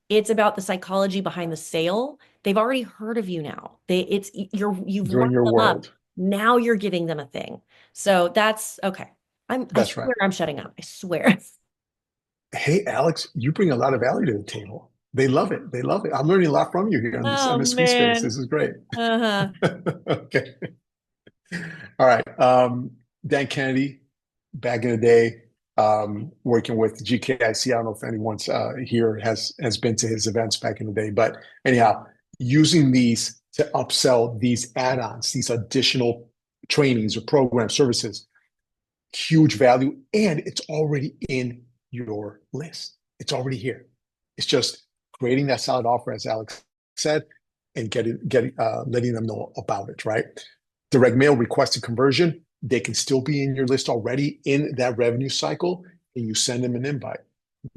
it's about the psychology behind the sale. They've already heard of you now. You've You're in wound your them up. world. Now you're giving them a thing. So that's okay. I That's right. swear I'm shutting up. I swear. Hey, Alex, you bring a lot of value to the table. They love it. They love it. I'm learning a lot from you here on this Oh MSP space. man. This is great. Uh-huh. Okay. All right. Dan Kennedy, back in the day, working with GKIC. I don't know if anyone's here has been to his events back in the day, but anyhow, using these to upsell these add-ons, these additional trainings or program services, huge value, and it's already in your list. It's already here. It's just creating that solid offer, as Alex said, and letting them know about it, right? Direct mail requested conversion, they can still be in your list already in that revenue cycle, and you send them an invite.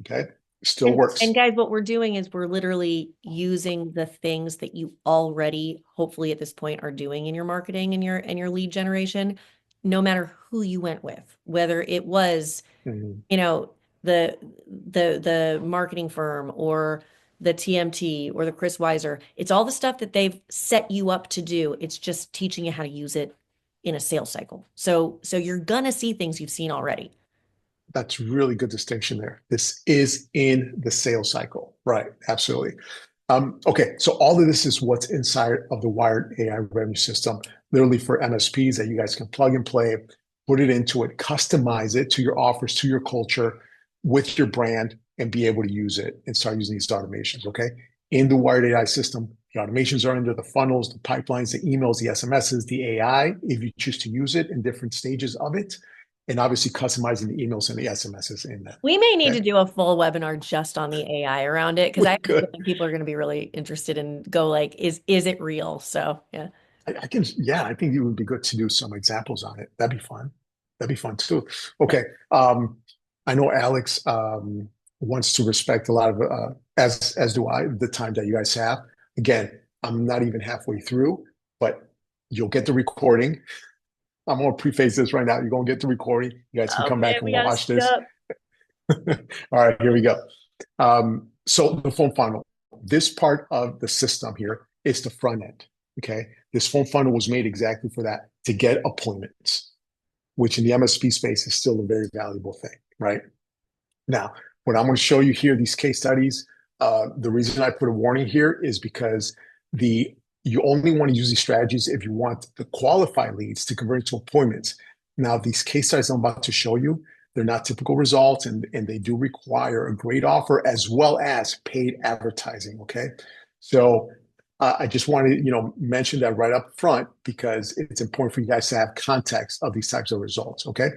Okay, still And works. guys, what we're doing is we're literally using the things that you already, hopefully at this point, are doing in your marketing and your lead generation, no matter who you went with, whether it was, Mhm. you know, the the marketing firm or the TMT or the Chris Weiser. It's all the stuff that they've set you up to do. It's just teaching you how to use it in a sales cycle. So you're gonna see things you've seen already. That's really good distinction there. This is in the sales cycle. Right. Absolutely. Okay. So all of this is what's inside of the Wired AI revenue system, literally for MSPs that you guys can plug and play, put it into it, customize it to your offers, to your culture with your brand, and be able to use it and start using these automations. Okay. In the Wired AI system, the automations are under the funnels, the pipelines, the emails, the SMSs, the AI, if you choose to use it in different stages of it, and obviously customizing the emails and the SMSs in that. We may need Okay. to do a full webinar just on the AI around it because We I have a could. feeling people are going to be really interested and go like, is it real? So yeah. I can, yeah, I think it would be good to do some examples on it. That'd be fun. That'd be fun too. Okay. I know Alex wants to respect a lot of, as do I, the time that you guys have. Again, I'm not even halfway through, but you'll get the recording. I'm gonna preface this right now. You're gonna get the recording. You guys can Oh come man, back we and gotta watch speed this. up. All right, here we go. So the phone funnel, this part of the system here is the front end. Okay. This phone funnel was made exactly for that, to get appointments, which in the MSP space is still a very valuable thing, right? Now, what I'm going to show you here, these case studies, the reason I put a warning here is because you only want to use these strategies if you want the qualified leads to convert into appointments. Now, these case studies I'm about to show you, they're not typical results, and they do require a great offer as well as paid advertising. Okay, so I just wanted to mention that right up front because it's important for you guys to have context of these types of results. Okay,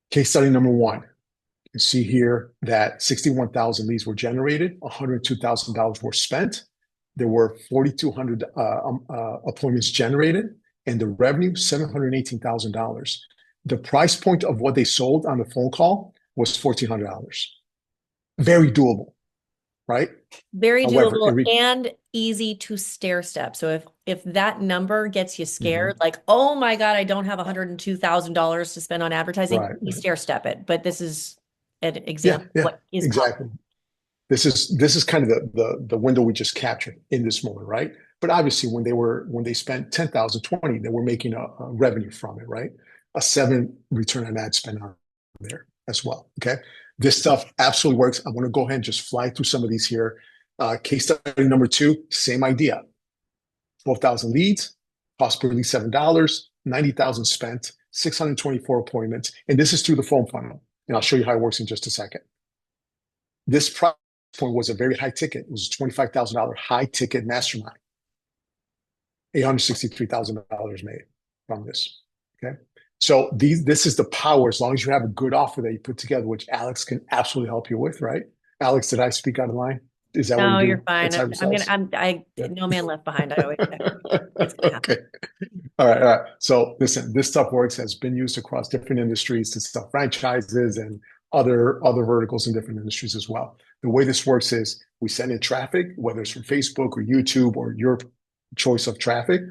case study number one. You can see here that 61,000 leads were generated, $102,000 were spent. There were 4,200 appointments generated, and the revenue, $718,000. The price point of what they sold on the phone call was $1,400. Very doable, right? Very However, doable and easy to stair step. So if that number gets you Mhm. scared, like, oh my God, I don't have $102,000 to spend on advertising, Right, you right. stair step it. But this is an Yeah, example of yeah, what is exactly. possible. This is kind of the window we just captured in this moment, right? But obviously, when they spent 10,000, 20, they were making a revenue from it, right? A 7 return on ad spend on there as well. Okay, this stuff absolutely works. I want to go ahead and just fly through some of these here. Case study number 2, same idea. 12,000 leads, cost per lead $7, 90,000 spent, 624 appointments, and this is through the phone funnel. And I'll show you how it works in just a second. This price point was a very high ticket. It was a $25,000 high ticket mastermind. $863,000 made from this. Okay. So this is the power, as long as you have a good offer that you put together, which Alex can absolutely help you with, right? Alex, did I speak out of line? Is that what you No, you're do fine. inside of sales? Yeah. No man left behind. I always say it's gonna happen. Okay. All right. All right. So listen, this stuff works, has been used across different industries to sell franchises and other verticals in different industries as well. The way this works is we send in traffic, whether it's from Facebook or YouTube or your choice of traffic.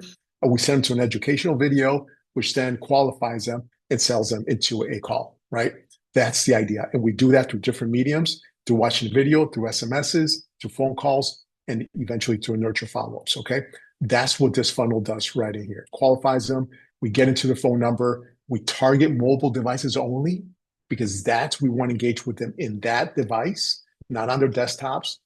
We send them to an educational video, which then qualifies them and sells them into a call, right? That's the idea. And we do that through different mediums, through watching the video, through SMSs, through phone calls, and eventually through nurture follow-ups, okay? That's what this funnel does right in here. Qualifies them. We get into the phone number. We target mobile devices only because we want to engage with them in that device, not on their desktops,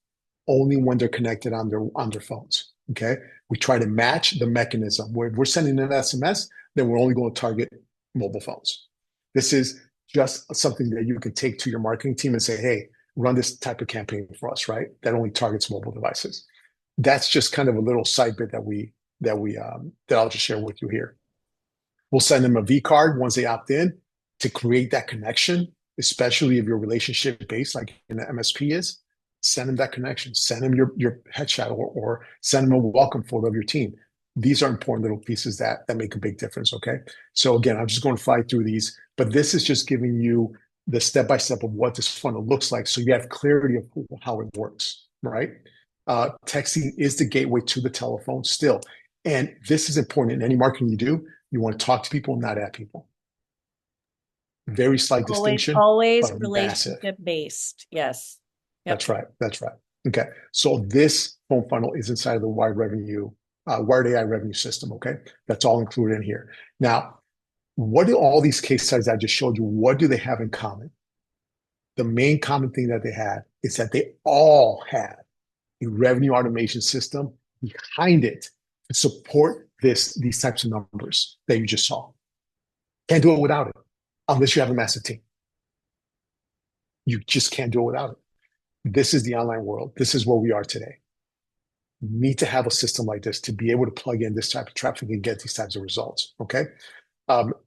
only when they're connected on their phones. Okay. We try to match the mechanism. Where we're sending an SMS, then we're only going to target mobile phones. This is just something that you can take to your marketing team and say, hey, run this type of campaign for us, right? That only targets mobile devices. That's just kind of a little side bit that I'll just share with you here. We'll send them a V card once they opt in to create that connection, especially if your relationship based, like an MSP is. Send them that connection. Send them your headshot or send them a welcome photo of your team. These are important little pieces that make a big difference. Okay. So again, I'm just going to fly through these, but this is just giving you the step by step of what this funnel looks like, so you have clarity of how it works. Right. Texting is the gateway to the telephone still, and this is important in any marketing you do. You want to talk to people, not at people. Very slight Always, distinction, always but massive. relationship based. Yes. Yep. That's right. That's right. Okay. So this phone funnel is inside of the wired AI revenue system. Okay. That's all included in here. Now, what do all these case studies I just showed you, what do they have in common? The main common thing that they had is that they all had a revenue automation system behind it to support these types of numbers that you just saw. Can't do it without it unless you have a massive team. You just can't do it without it. This is the online world. This is where we are today. You need to have a system like this to be able to plug in this type of traffic and get these types of results. Okay.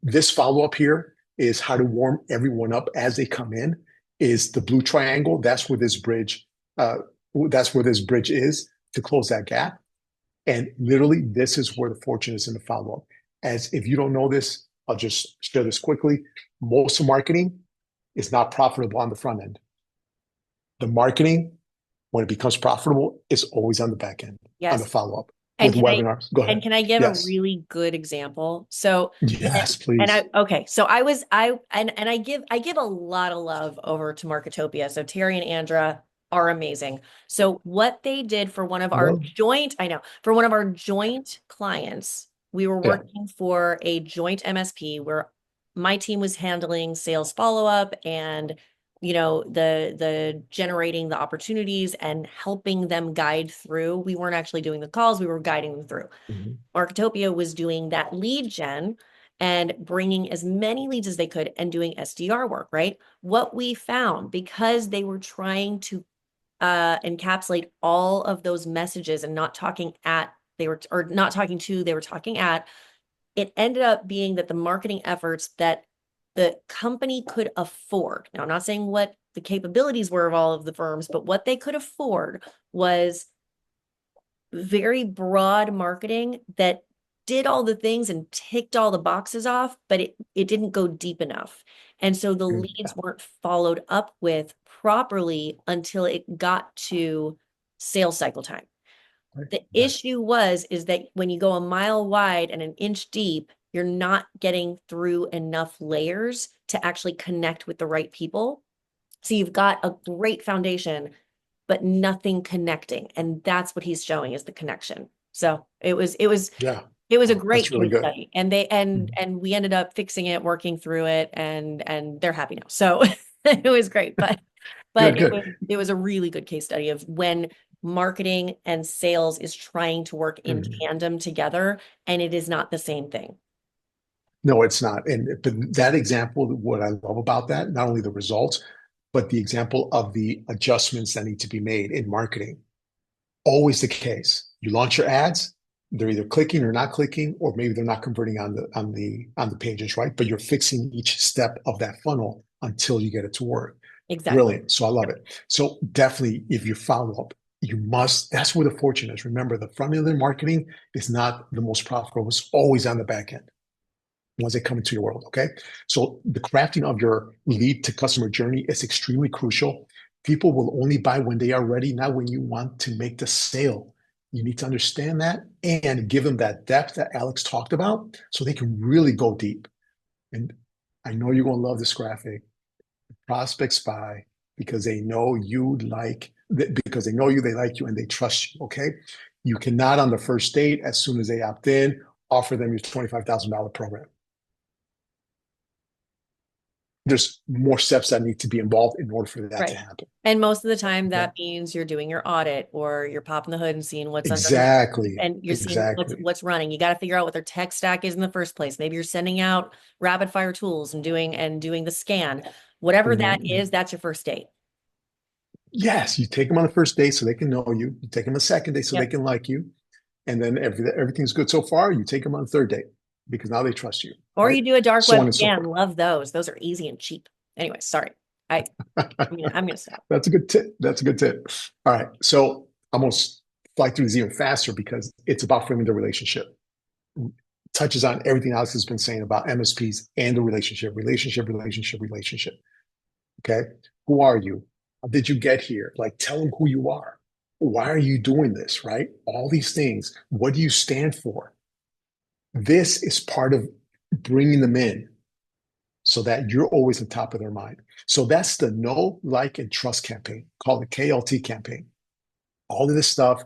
This follow up here is how to warm everyone up as they come in. Is the blue triangle? That's where this bridge. That's where this bridge is to close that gap. And literally, this is where the fortune is in the follow up. As if you don't know this, I'll just share this quickly. Most of marketing is not profitable on the front end. The marketing, when it becomes profitable, is always on the back end, on the Yes. follow up And with can I webinars. Go and ahead. can I give a Yes. really good example? So Yes, and I please. okay, so I was and I give a lot of love over to Marketopia. So Terry and Andra are amazing. So what they did for one of our Well, joint, I know, for one of our joint clients, we were yeah. working for a joint MSP where my team was handling sales follow-up and the generating the opportunities and helping them guide through. We weren't actually doing the calls, we were guiding them through. Mhm. Marketopia was doing that lead gen and bringing as many leads as they could and doing SDR work, right? What we found, because they were trying to encapsulate all of those messages and not talking at, they were, or not talking to, they were talking at, it ended up being that the marketing efforts that the company could afford. Now, I'm not saying what the capabilities were of all of the firms, but what they could afford was very broad marketing that did all the things and ticked all the boxes off, but it didn't go deep enough. And so the Yeah. leads weren't followed up with properly until it got to sales cycle time. The Yeah. issue is that when you go a mile wide and an inch deep, you're not getting through enough layers to actually connect with the right people. So you've got a great foundation, but nothing connecting. And that's what he's showing is the connection. So Yeah. it was a Oh, that's great really case good. study. And they Mhm. and we ended up fixing it, working through it, and they're happy now. So it was great. But Good, it good. was a really good case study of when marketing and sales is trying to work in Mhm. tandem together, and it is not the same thing. No, it's not. And but that example, what I love about that, not only the results, but the example of the adjustments that need to be made in marketing. Always the case. You launch your ads, they're either clicking or not clicking, or maybe they're not converting on the pages, right? But you're fixing each step of that funnel until you get it to work. Exactly. Brilliant. So I love Yep. it. So definitely, if you follow up, you must. That's where the fortune is. Remember, the front end of marketing is not the most profitable. It's always on the back end once they come into your world. Okay. So the crafting of your lead to customer journey is extremely crucial. People will only buy when they are ready, not when you want to make the sale. You need to understand that and give them that depth that Alex talked about so they can really go deep. And I know you're going to love this graphic. Prospects buy because they know you like, because they know you, they like you, and they trust you. Okay. You cannot, on the first date, as soon as they opt in, offer them your $25,000 program. There's more steps that need to be involved in order for that to Right. happen. And most of the time Okay. that means you're doing your audit or you're popping the hood and seeing what's underneath Exactly. and you're seeing Exactly. what's running. You got to figure out what their tech stack is in the first place. Maybe you're sending out rapid fire tools and doing the scan. Whatever that Mhm. is, that's your first date. Yes, you take them on the first day so they can know you. You take them on the second day so they Yep. can like you. And then everything's good so far. You take them on the third date because now they trust you, Or right? you do a dark So web on and so scan. forth. Love those. Those are easy and cheap. Anyway, sorry. I'm gonna stop. That's a good tip. That's a good tip. All right. So I'm going to fly through this even faster because it's about framing the relationship. Touches on everything Alex has been saying about MSPs and the relationship. Okay. Who are you? How did you get here? Like, tell them who you are. Why are you doing this? Right? All these things. What do you stand for? This is part of bringing them in so that you're always on top of their mind. So that's the know, like, and trust campaign called the KLT campaign. All of this stuff.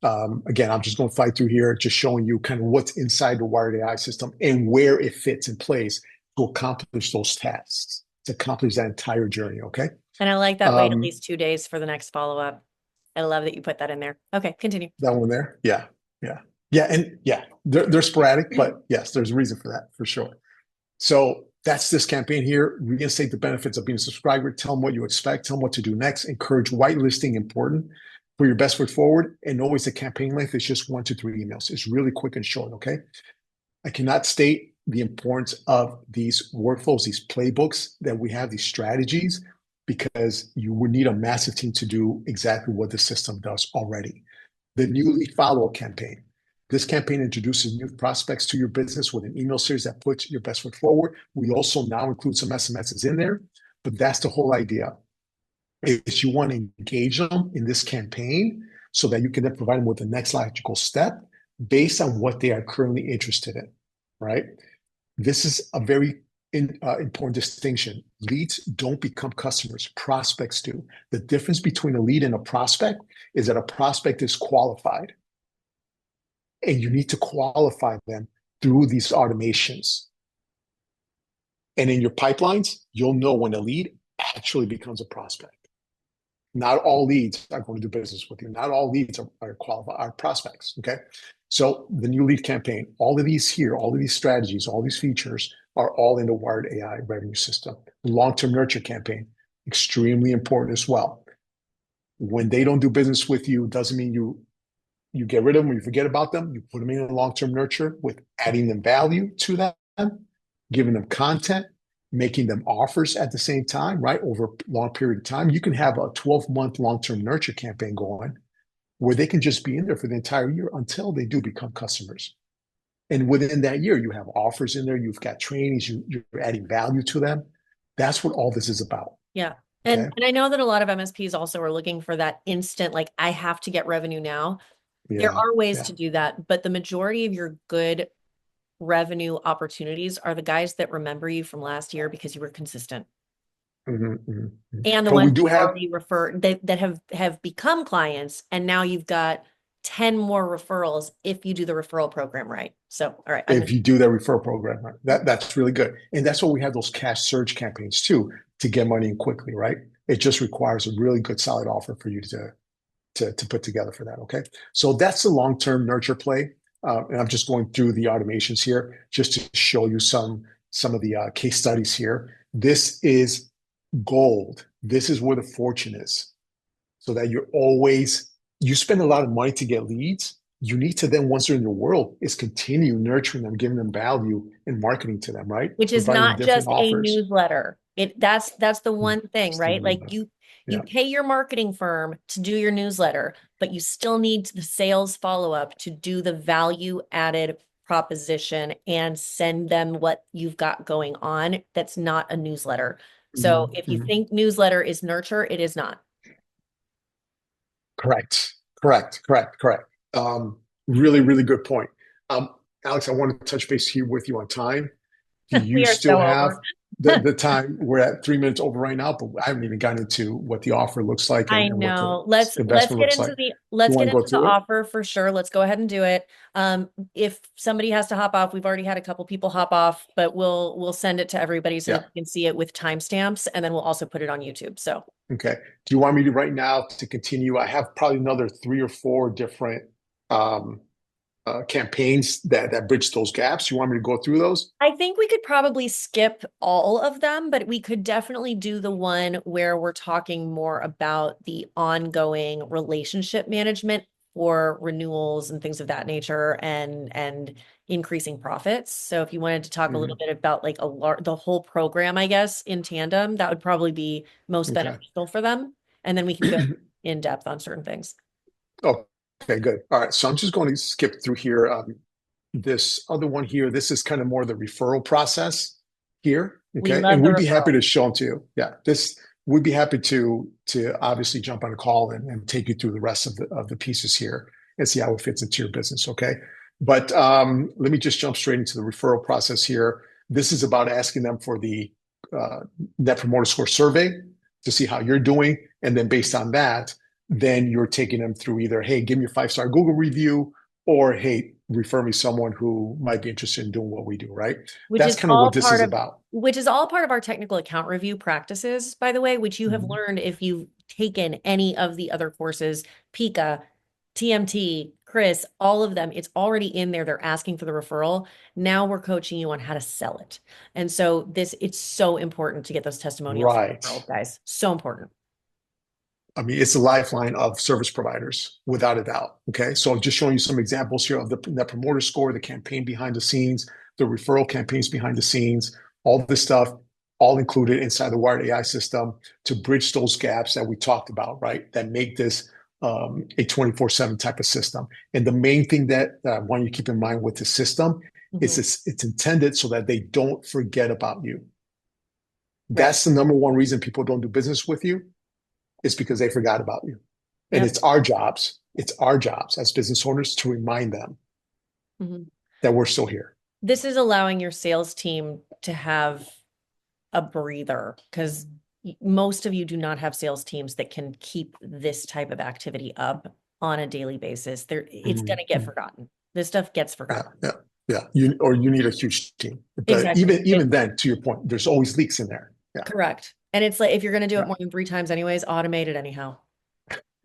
Again, I'm just going to fight through here, just showing you kind of what's inside the wired AI system and where it fits in place to accomplish those tasks, to accomplish that entire journey. Okay. And I like that wait at Um, least 2 days for the next follow-up. I love that you put that in there. Okay, continue. that one there. Yeah. Yeah. Yeah. And yeah, they're sporadic, but yes, there's a reason for that for sure. So that's this campaign here. Reinstate the benefits of being a subscriber. Tell them what you expect. Tell them what to do next. Encourage whitelisting, important for your best foot forward. And always the campaign length is just 1 to 3 emails. It's really quick and short. Okay. I cannot state the importance of these workflows, these playbooks that we have, these strategies, because you would need a massive team to do exactly what the system does already. The new lead follow-up campaign. This campaign introduces new prospects to your business with an email series that puts your best foot forward. We also now include some SMSs in there, but that's the whole idea. Is you want to engage them in this campaign so that you can then provide them with the next logical step based on what they are currently interested in, right? This is a very important distinction. Leads don't become customers, prospects do. The difference between a lead and a prospect is that a prospect is qualified, and you need to qualify them through these automations. And in your pipelines, you'll know when a lead actually becomes a prospect. Not all leads are going to do business with you. Not all leads are qualified, are prospects. Okay. So the new lead campaign, all of these here, all of these strategies, all these features are all in the Wired AI revenue system. The long-term nurture campaign, extremely important as well. When they don't do business with you, doesn't mean you get rid of them, you forget about them. You put them in a long-term nurture with adding them value to them, giving them content, making them offers at the same time, right? Over a long period of time. You can have a 12-month long-term nurture campaign going where they can just be in there for the entire year until they do become customers. And within that year, you have offers in there, you've got trainings, you're adding value to them. That's what all this is about. Yeah. Okay. And I know that a lot of MSPs also are looking for that instant, like, I have to get revenue now. There Yeah. are ways Yeah. to do that, but the majority of your good revenue opportunities are the guys that remember you from last year because you were consistent. Mm-hmm, mm-hmm. And the But we ones do that you have, already refer that have become clients, and now you've got 10 more referrals if you do the referral program right. So, all right, if you do that referral program, right? That's really good. And that's why we have those cash surge campaigns too, to get money in quickly, right? It just requires a really good solid offer for you to put together for that. Okay. So that's the long-term nurture play. And I'm just going through the automations here just to show you some of the case studies here. This is gold. This is where the fortune is. So that you spend a lot of money to get leads. You need to then, once they're in your world, is continue nurturing them, giving them value and marketing to them, right? which is Providing not different just a offers. newsletter. That's the one thing, right? Like you Yeah. pay your marketing firm to do your newsletter, but you still need the sales follow-up to do the value added proposition and send them what you've got going on. That's not a newsletter. So Mm-hmm. if you Mm-hmm. think newsletter is nurture, it is not. Correct. Correct. Correct. Correct. Really, really good point. Um, Alex, I want to touch base here with you on time. Do you We are still so have over. the time? We're at 3 minutes over right now, but I haven't even gotten into what the offer looks like I and what the know. Let's investment get looks into like. the You let's want get to go into the through it? offer for sure. Let's go ahead and do it. If somebody has to hop off, we've already had a couple people hop off, but we'll send it to everybody so that Yeah. you can see it with timestamps, and then we'll also put it on YouTube. So Okay. Do you want me to right now to continue? I have probably another 3 or 4 different um, campaigns that bridge those gaps. You want me to go through those? I think we could probably skip all of them, but we could definitely do the one where we're talking more about the ongoing relationship management for renewals and things of that nature and increasing profits. So if you wanted to talk a little Mhm. bit about like the whole program, I guess, in tandem, that would probably be most Okay. beneficial for them. And then we can go in depth on certain things. Oh, okay, good. All right. So I'm just going to skip through here. This other one here, this is kind of more the referral process here. We Okay. love And the we'd be happy referral. to show them to you. Yeah. This we'd be happy to obviously jump on a call and take you through the rest of the pieces here and see how it fits into your business. Okay. But let me just jump straight into the referral process here. This is about asking them for the uh, Net Promoter Score survey to see how you're doing. And then based on that, then you're taking them through either, hey, give me a 5-star Google review, or hey, refer me someone who might be interested in doing what we do, right? which That's is kind of what all this part is of about. which is all part of our technical account review practices, by the way, which you have Mhm. learned if you've taken any of the other courses, Pika, TMT, Chris, all of them. It's already in there. They're asking for the referral. Now we're coaching you on how to sell it. And so it's so important to get those testimonials and Right. referrals, guys. So important. I mean, it's the lifeline of service providers, without a doubt. Okay. So I'm just showing you some examples here of the Net Promoter Score, the campaign behind the scenes, the referral campaigns behind the scenes, all this stuff, all included inside the Wired AI system to bridge those gaps that we talked about, right? That make this a 24/7 type of system. And the main thing that I want you to keep in mind with the system is Mhm. it's intended so that they don't forget about you. Right. That's the number one reason people don't do business with you, is because they forgot about you. And Yep. it's our jobs as business owners to remind them Mhm. that we're still here. This is allowing your sales team to have a breather because most of you do not have sales teams that can keep this type of activity up on a daily basis. It's going to get Mm-hmm. forgotten. This stuff gets Yeah, forgotten. yeah, yeah. You need a huge team. But Exactly. even then, to your point, there's always leaks in there. Yeah, Correct. And it's like if you're going to do it yeah. more than 3 times anyways, automate it anyhow.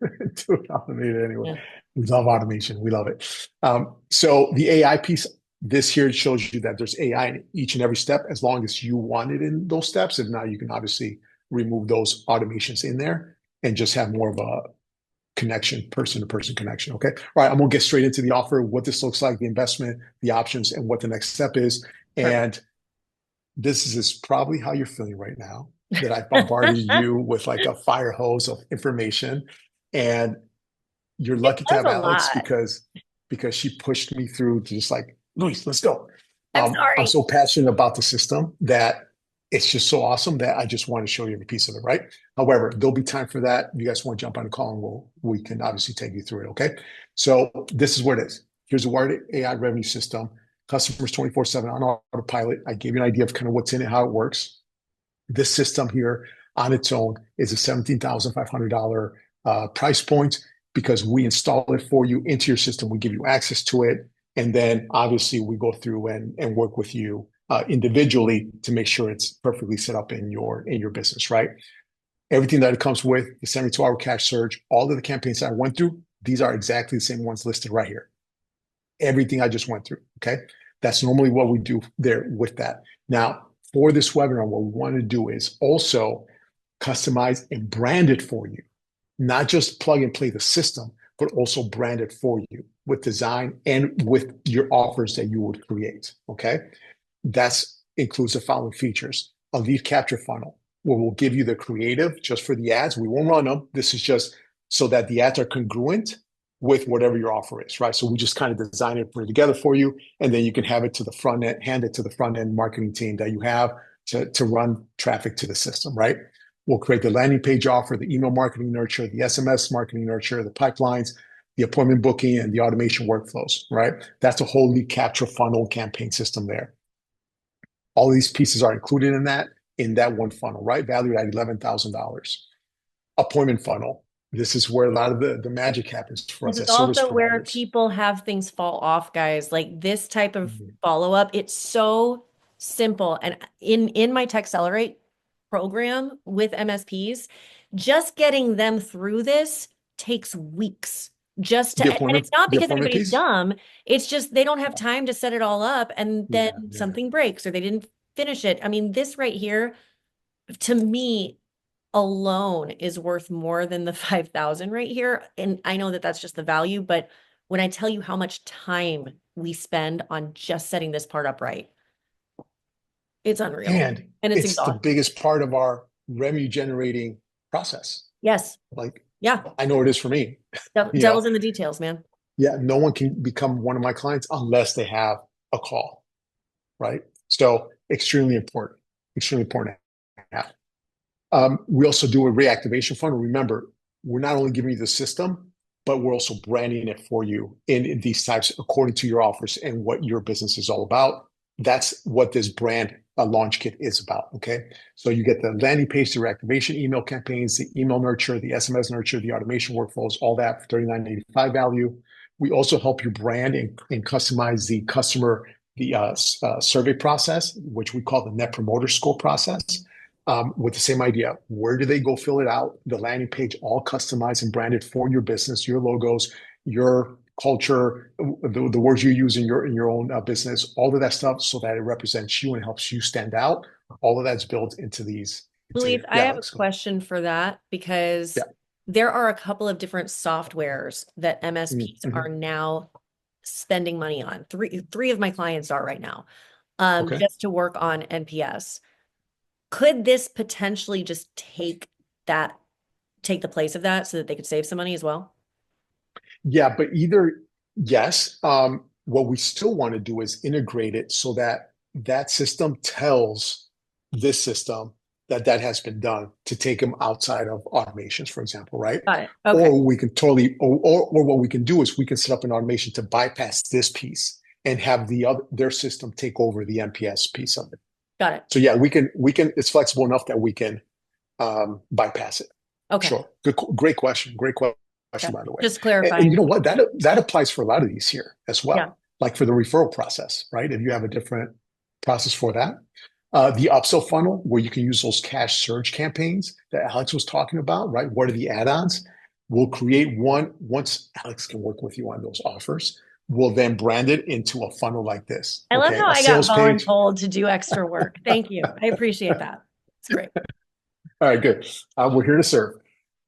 Do it automated anyway. Yeah. We love automation. We love it. So the AI piece, this here shows you that there's AI in each and every step, as long as you want it in those steps. And now you can obviously remove those automations in there and just have more of a connection, person to person connection. Okay. All right. I'm going to get straight into the offer, what this looks like, the investment, the options, and what the next step is. Perfect. And this is probably how you're feeling right now, that I bombarded you with like a fire hose of information. And you're It lucky to was have a Alex lot. because she pushed me through to just like, Luis, let's go. I'm I'm sorry. so passionate about the system that it's just so awesome that I just want to show you every piece of it, right? However, there'll be time for that. If you guys want to jump on a call and we can obviously take you through it. Okay. So this is what it is. Here's a Wired AI revenue system, customers 24/7 on autopilot. I gave you an idea of kind of what's in it, how it works. This system here on its own is a $17,500 price point because we install it for you into your system. We give you access to it. And then obviously we go through and work with you individually to make sure it's perfectly set up in your business, right? Everything that it comes with, the 72-hour cash surge, all of the campaigns that I went through, these are exactly the same ones listed right here. Everything I just went through. Okay. That's normally what we do there with that. Now, for this webinar, what we want to do is also customize and brand it for you, not just plug and play the system, but also brand it for you with design and with your offers that you would create. Okay. That's includes the following features: a lead capture funnel, where we'll give you the creative just for the ads. We won't run them. This is just so that the ads are congruent with whatever your offer is, right? So we just kind of design it, put it together for you, and then you can have it to the front end, hand it to the front end marketing team that you have to run traffic to the system, right? We'll create the landing page offer, the email marketing nurture, the SMS marketing nurture, the pipelines, the appointment booking, and the automation workflows, right? That's a whole lead capture funnel campaign system there. All of these pieces are included in that one funnel, right? Valued at $11,000. Appointment funnel. This is where a lot of the magic happens for This us is as service also where providers. people have things fall off, guys. Like this type of Mhm. follow-up, it's so simple. And in my Techcelerate program with MSPs, just getting them through this takes weeks. And it's not The because appointment anybody's piece. dumb. It's just they don't have time to set it all up and then Yeah, yeah. something breaks or they didn't finish it. I mean, this right here, to me, alone is worth more than the 5,000 right here. And I know that that's just the value, but when I tell you how much time we spend on just setting this part up right, it's unreal And and it's it's the exhausting. biggest part of our revenue generating process. Yes. Like Yeah. I know it is for me. You know, Devil's in the details, man. yeah, no one can become one of my clients unless they have a call, right? So extremely important to have. We also do a reactivation funnel. Remember, we're not only giving you the system, but we're also branding it for you in these types according to your offers and what your business is all about. That's what this brand launch kit is about. Okay. So you get the landing page, the reactivation email campaigns, the email nurture, the SMS nurture, the automation workflows, all that for $39.85 value. We also help you brand and customize the customer, the survey process, which we call the Net Promoter Score process, with the same idea. Where do they go fill it out? The landing page, all customized and branded for your business, your logos, your culture, the words you use in your own business, all of that stuff, so that it represents you and helps you stand out. All of that's built into these. Luis, I Yeah, have a Alex. question for that because Yeah. there are a couple of different softwares that MSPs Mm-hmm. are now spending money on. Three of my clients are right now, Okay. just to work on NPS. Could this potentially just take the place of that so that they could save some money as well? Yeah, but either yes. What we still want to do is integrate it so that that system tells this system that that has been done to take them outside of automations, for example, right? Got it. Okay. Or we can totally, or what we can do is we can set up an automation to bypass this piece and have their system take over the MPS piece of it. Got it. So yeah, we can. It's flexible enough that we can bypass it. Okay. Sure. Good, great question. Great question, Okay. by the way. Just And clarifying. you know what? That applies for a lot of these here as Yeah. well. Like for the referral process, right? If you have a different process for that. The upsell funnel, where you can use those cash surge campaigns that Alex was talking about, right? What are the add-ons? We'll create one once Alex can work with you on those offers. We'll then brand it into a funnel like this. I love Okay. how A I got sales page. voluntold to do extra work. Thank you. I appreciate that. It's great. All right, good. We're here to serve.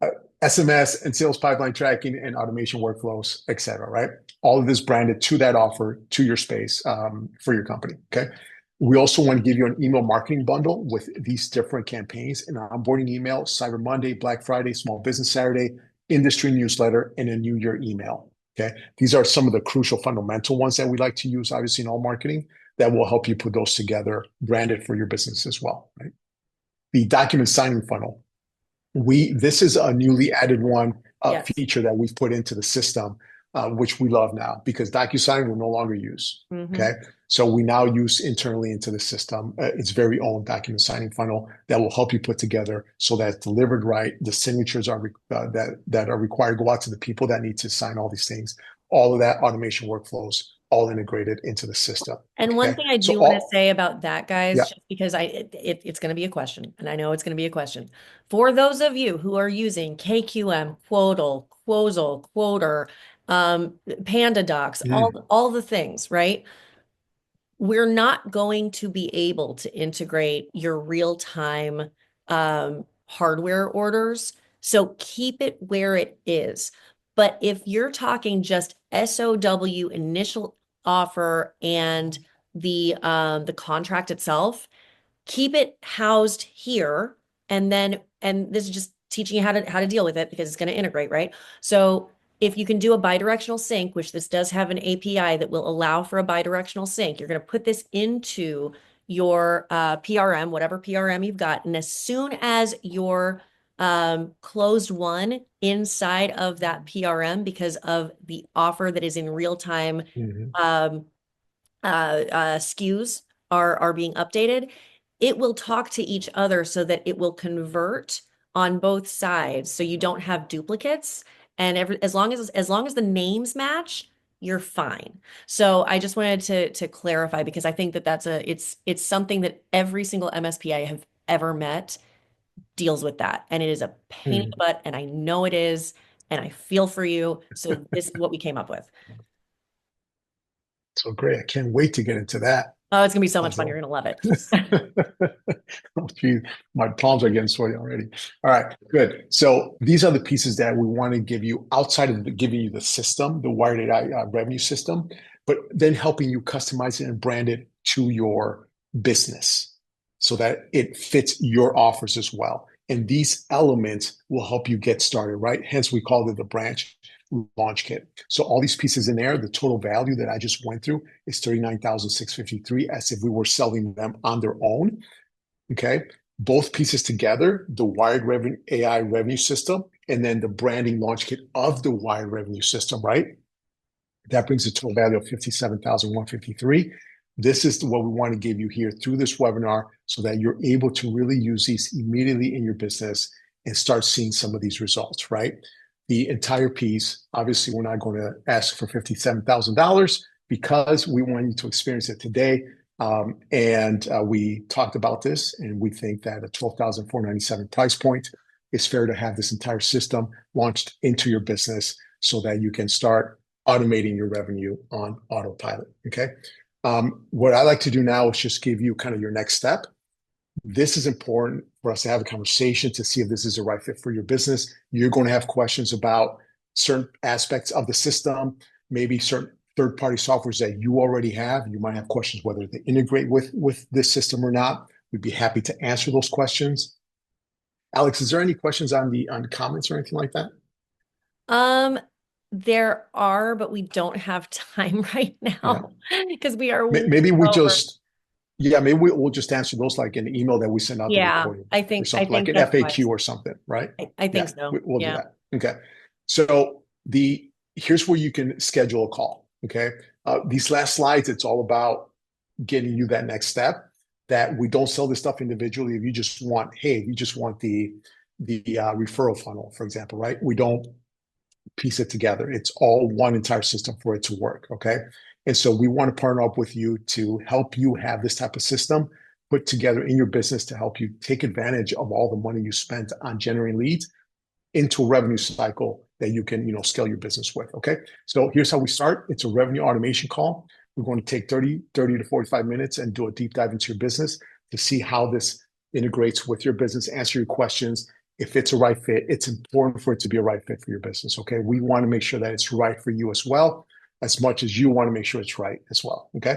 Uh, SMS and sales pipeline tracking and automation workflows, et cetera, right? All of this branded to that offer, to your space, for your company, okay? We also want to give you an email marketing bundle with these different campaigns: an onboarding email, Cyber Monday, Black Friday, Small Business Saturday, industry newsletter, and a New Year email, okay? These are some of the crucial fundamental ones that we like to use, obviously, in all marketing, that will help you put those together, branded for your business as well, right? The document signing funnel. This is a newly added one Yes. feature that we've put into the system, which we love now because DocuSign will no longer use. Hmm. Okay, so we now use internally into the system its very own document signing funnel that will help you put together so that it's delivered right. The signatures are that are required go out to the people that need to sign all these things. All of that automation workflows all integrated into the system. And one Okay, thing I so do want to all say about that, guys, yeah. just because it's going to be a question, and I know it's going to be a question. For those of you who are using KQM, Quotal, Quozal, Quoter, Panda Docs, Mm, all the things, right? We're not going to be able to integrate your real-time hardware orders. So keep it where it is. But if you're talking just SOW initial offer and the contract itself, keep it housed here. And this is just teaching you how to deal with it because it's going to integrate, right? So if you can do a bidirectional sync, which this does have an API that will allow for a bidirectional sync, you're going to put this into your PRM, whatever PRM you've got. And as soon as your closed one inside of that PRM, because of the offer that is in real time, mhm, um, SKUs are being updated, it will talk to each other so that it will convert on both sides, so you don't have duplicates. And as long as the names match, you're fine. So I just wanted to clarify because I think that it's something that every single MSP I have ever met deals with that, and it is a pain in the mhm. butt, and I know it is, and I feel for you. So this is what we came up with. So great. I can't wait to get into that. Oh, it's gonna be so much fun. You're Although, gonna love it. oh, geez, my palms are getting sweaty already. All right, good. So these are the pieces that we want to give you outside of giving you the system, the Wired AI revenue system, but then helping you customize it and brand it to your business so that it fits your offers as well. And these elements will help you get started, right? Hence, we called it the branch launch kit. So all these pieces in there, the total value that I just went through is 39,653, as if we were selling them on their own. Okay. Both pieces together, the Wired Revenue AI revenue system, and then the branding launch kit of the Wired revenue system, right? That brings the total value of 57,153. This is what we want to give you here through this webinar so that you're able to really use these immediately in your business and start seeing some of these results, right? The entire piece, obviously, we're not going to ask for $57,000 because we want you to experience it today. We talked about this, and we think that a $12,497 price point is fair to have this entire system launched into your business so that you can start automating your revenue on autopilot. Okay. What I like to do now is just give you kind of your next step. This is important for us to have a conversation to see if this is the right fit for your business. You're going to have questions about certain aspects of the system, maybe certain third-party softwares that you already have. You might have questions whether they integrate with this system or not. We'd be happy to answer those questions. Alex, is there any questions on the comments or anything like that? There are, but we don't have time right Yeah. now because we are way Maybe we over. just, yeah, maybe we'll just answer those like in an email that we send out the Yeah, recording or I something, like think an that's FAQ wise. or something, right? I think Yeah, so. we'll do Yeah. that. Okay. So here's where you can schedule a call. Okay. These last slides, it's all about getting you that next step. That we don't sell this stuff individually. If you just want, hey, you just want the referral funnel, for example, right? We don't piece it together. It's all one entire system for it to work. Okay. And so we want to partner up with you to help you have this type of system put together in your business to help you take advantage of all the money you spent on generating leads into a revenue cycle that you can, scale your business with. Okay. So here's how we start. It's a revenue automation call. We're going to take 30 to 45 minutes and do a deep dive into your business to see how this integrates with your business, answer your questions. If it's a right fit, it's important for it to be a right fit for your business. Okay. We want to make sure that it's right for you as well, as much as you want to make sure it's right as well. Okay.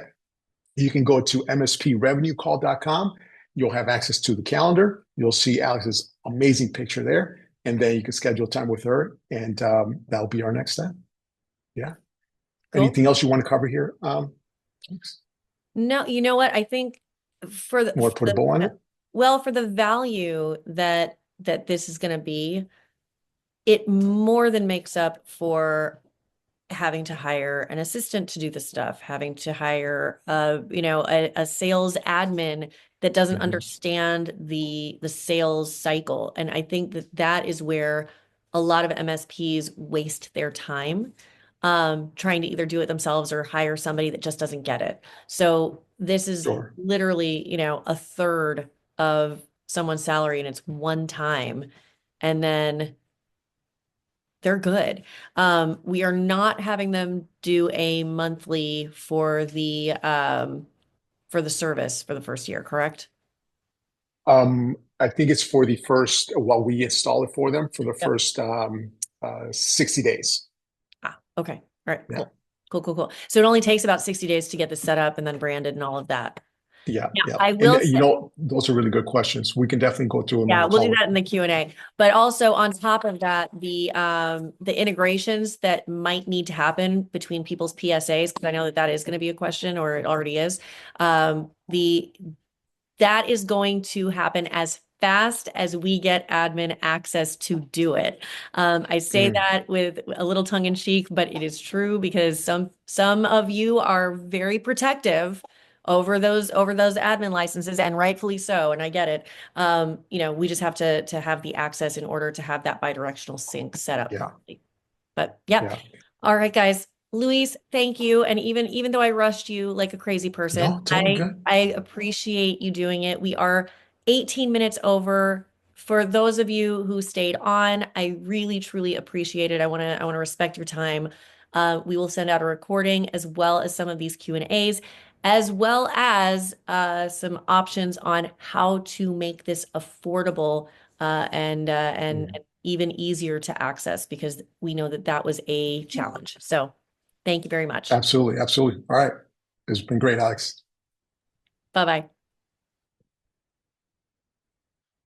You can go to msprevenuecall.com. You'll have access to the calendar. You'll see Alex's amazing picture there. And then you can schedule time with her, and that'll be our next step. Yeah. Cool. Anything else you want to cover here? No, you know what? I think for the, Want to put a bow on it? well, for the value that this is going to be, it more than makes up for having to hire an assistant to do the stuff, having to hire a sales admin that doesn't understand the sales cycle. And I think that is where a lot of MSPs waste their time trying to either do it themselves or hire somebody that just doesn't get it. So this is Sure. literally, a third of someone's salary and it's one time. And then they're good. We are not having them do a monthly for the service for the first year, correct? I think it's for the first, while we install it for them for the Yep. first 60 days. Ah, okay. All right, Yeah. cool. Cool, cool, cool. So it only takes about 60 days to get this set up and then branded and all of that. Yeah. Now, Yeah. I And will say, those are really good questions. We can definitely go through them on yeah, the we'll do call. that in the Q&A. But also on top of that, the integrations that might need to happen between people's PSAs, because I know that is going to be a question, or it already is. That is going to happen as fast as we get admin access to do it. I say that with a little tongue in cheek, but it is true because some of you are very protective over those admin licenses, and rightfully so. And I get it. We just have to have the access in order to have that bidirectional sync set up Yeah. properly. But yeah. Yeah. All right, guys. Luis, thank you. And even though I rushed you like a crazy person, No, totally good. I appreciate you doing it. We are 18 minutes over. For those of you who stayed on, I really truly appreciate it. I want to respect your time. We will send out a recording as well as some of these Q&As, as well as some options on how to make this affordable and even easier to access, because we know that was a challenge. So thank you very much. Absolutely. Absolutely. All right. It's been great, Alex. Bye-bye.